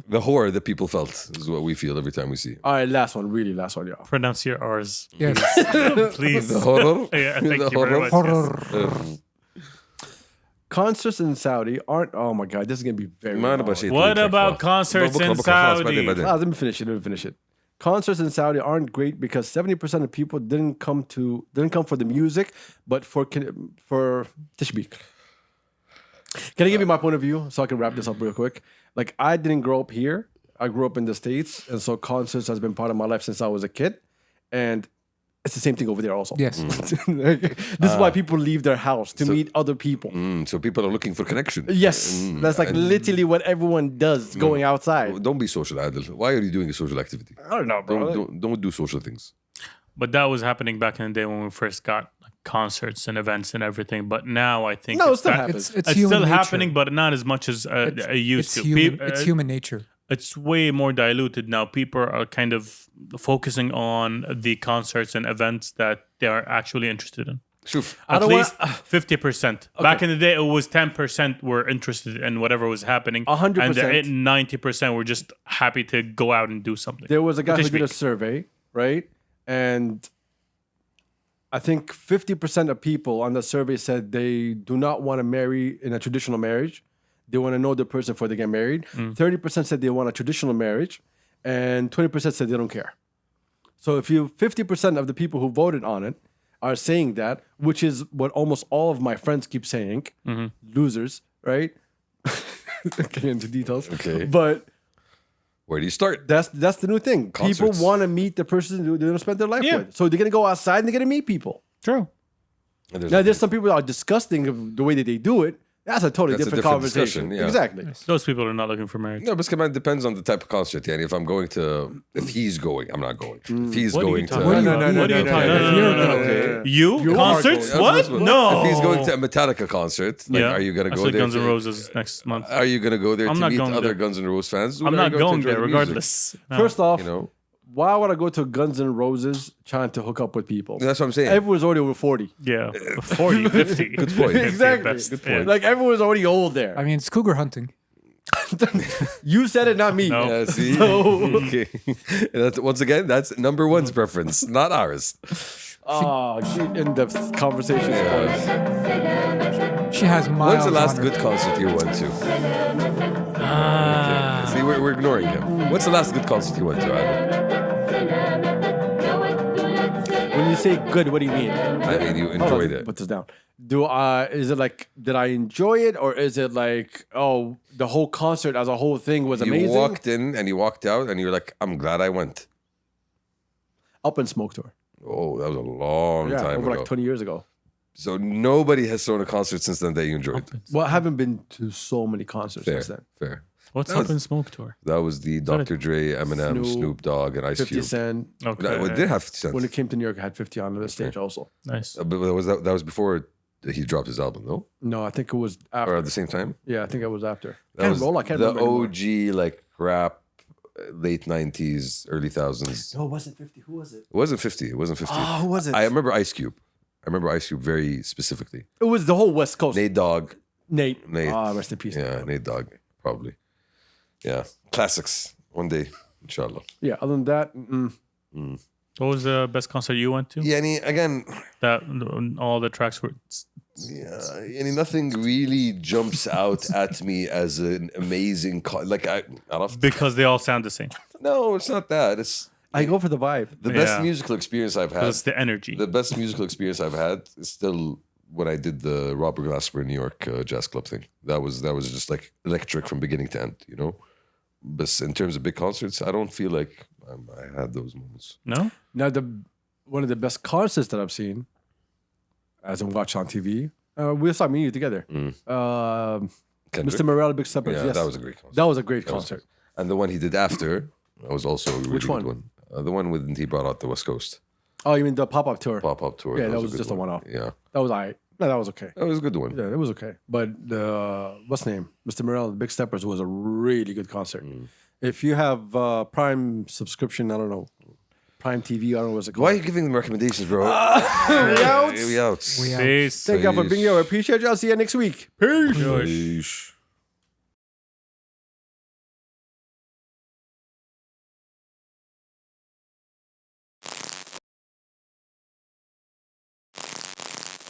The horror that people felt is what we feel every time we see it. All right, last one. Really last one, y'all. Pronounce your R's. Yes. Please. The horror. Yeah, The thank you very horror. much. Horror. Concerts in Saudi aren't. Oh my God, this is gonna be very. ما long. نبغى شيء What طويل. about خلاص. concerts بكرة- in بكرة خلاص، Saudi? بعدين. Let me finish it. Concerts in Saudi aren't great because 70% of people didn't come for the music, but for tashbik. Can I give you my point of view so I can wrap this up real quick? Like I didn't grow up here. I grew up in the States, and so concerts has been part of my life since I was a kid, and it's the same thing over there also. Yes. This is why people leave their house to meet other people. So people are looking for connection. Yes, that's like literally what everyone does going outside. Don't be social, Adil. Why are you doing a social activity? I don't know, bro. Don't do social things. But that was happening back in the day when we first got like, concerts and events and everything. But now I think No, it it's still back- happens. It's It's human still nature. happening, but not as much as it used to. It's human nature. It's way more diluted now. People are kind of focusing on the concerts and events that they are actually interested in. شوف. At don't least 50%. Back in the day, it was 10% were interested in whatever was happening. 100%. And the 90% were just happy to go out and do something. There was a guy who did a Tashbik. survey, right? And I think 50% of people on the survey said they do not want to marry in a traditional marriage. They want to know the person before they get married. 30% said they want a traditional marriage, and 20% said they don't care. So if you 50% of the people who voted on it are saying that, which is what almost all of my friends keep saying, losers, right? Getting into details. Okay. But Where do you start? that's the new thing. Concerts. People want to meet the person they're going to spend their life Yeah. with. So they're going to go outside and they're going to meet people. True. And Now, there's some people that are disgusting of the way that they do it. That's a totally That's a different different conversation. discussion, yeah. Exactly. Those people are not looking for marriage. No, but it depends on the type of concert. Yani, if I'm going to, if he's going, I'm not going. If he's What are you going to, talking about? No, no, What are you no, talking no, about? no, No, no, no, okay. You? Concerts? going. What? If No. he's going to a Metallica concert, like, are you going to go Actually, there? Guns N' to- Roses next month. Are you going to go there I'm to not meet going other there. Guns N' Roses fans? I'm Or are not you going to there enjoy the music? regardless. No. First off, You know, why would I go to Guns N' Roses trying to hook up with people? that's what I'm saying. Everyone's already over 40. Yeah, 40, 50. Good point. 50 at Exactly. best. Good Yeah. point. Like everyone's already old there. I mean, it's cougar hunting. You said it, not me. No. Yeah, see? Okay. That's, once again, that's number one's preference, not ours. Oh, in-depth conversation. She has miles. When's the last on her. good concert you went to? See, we're ignoring him. What's the last good concert you went to, Adam? When you say good, what do you mean? I mean, you Hold on, enjoyed it. Put this down. Is it like, did I enjoy it, or is it like, oh, the whole concert as a whole thing was You amazing? walked in and you walked out and you're like, I'm glad I went. Up in Smoke Tour. Oh, that was a long Yeah, time over ago. like 20 years ago. So nobody has thrown a concert since then that you enjoyed. Well, I haven't been to so many concerts Fair, since then. fair. What's That was- up in Smoke Tour? That was the Dr. Dre, Eminem, Snoop, Snoop Dogg, and Ice 50 Cube. Cent. Okay. No, it did have 50 Cent. When it came to New York, I had 50 on the stage also. Nice. But that was before he dropped his album, no? No, I think it was Or after. at the same time? Yeah, I think it was after. That was I can't the remember anymore. OG, like, rap, late 90s, early 2000s. No, it wasn't 50. Who was it? It wasn't 50. It wasn't 50. Oh, who was it? I remember Ice Cube. I remember Ice Cube very specifically. It was the whole West Coast. Nate Dogg. Nate. Nate. Ah, rest in peace. Yeah, Nate Dogg, probably. Yeah. Classics. One day, inshallah. Yeah, other than that, What was the best concert you went to? Yeah, again, That all the tracks were. yeah, nothing really jumps out at me as an amazing Because they all sound the same. No, it's not that. It's I go for the vibe. the best Yeah. musical experience I've had. It's the energy. The best musical experience I've had is still when I did the Robert Glasper New York Jazz Club thing. That was just like electric from beginning to end, you know. But in terms of big concerts, I don't feel like I had those moments. No? Now, one of the best concerts that I've seen, as in watched on TV, we saw me and you together. Kendrick? Mr. Morale, Big Steppers. Yeah, yes. that was a great concert. That was a great concert. And the one he did after was also a really Which good one? one. The one with he brought out the West Coast. Oh, you mean the pop-up tour? Pop-up tour. Yeah, that was a good just a one-off. Yeah, That was all right. No, that was okay. that was a good one. Yeah, it was okay. But what's the name? Mr. Morel, the Big Steppers was a really good concert. If you have Prime subscription, I don't know, Prime TV, I don't know what's it called. Why are you giving them recommendations, bro? We out. We out. We out. Peace. Thank you for being here. I appreciate you. I'll see you next week. Peace. Peace.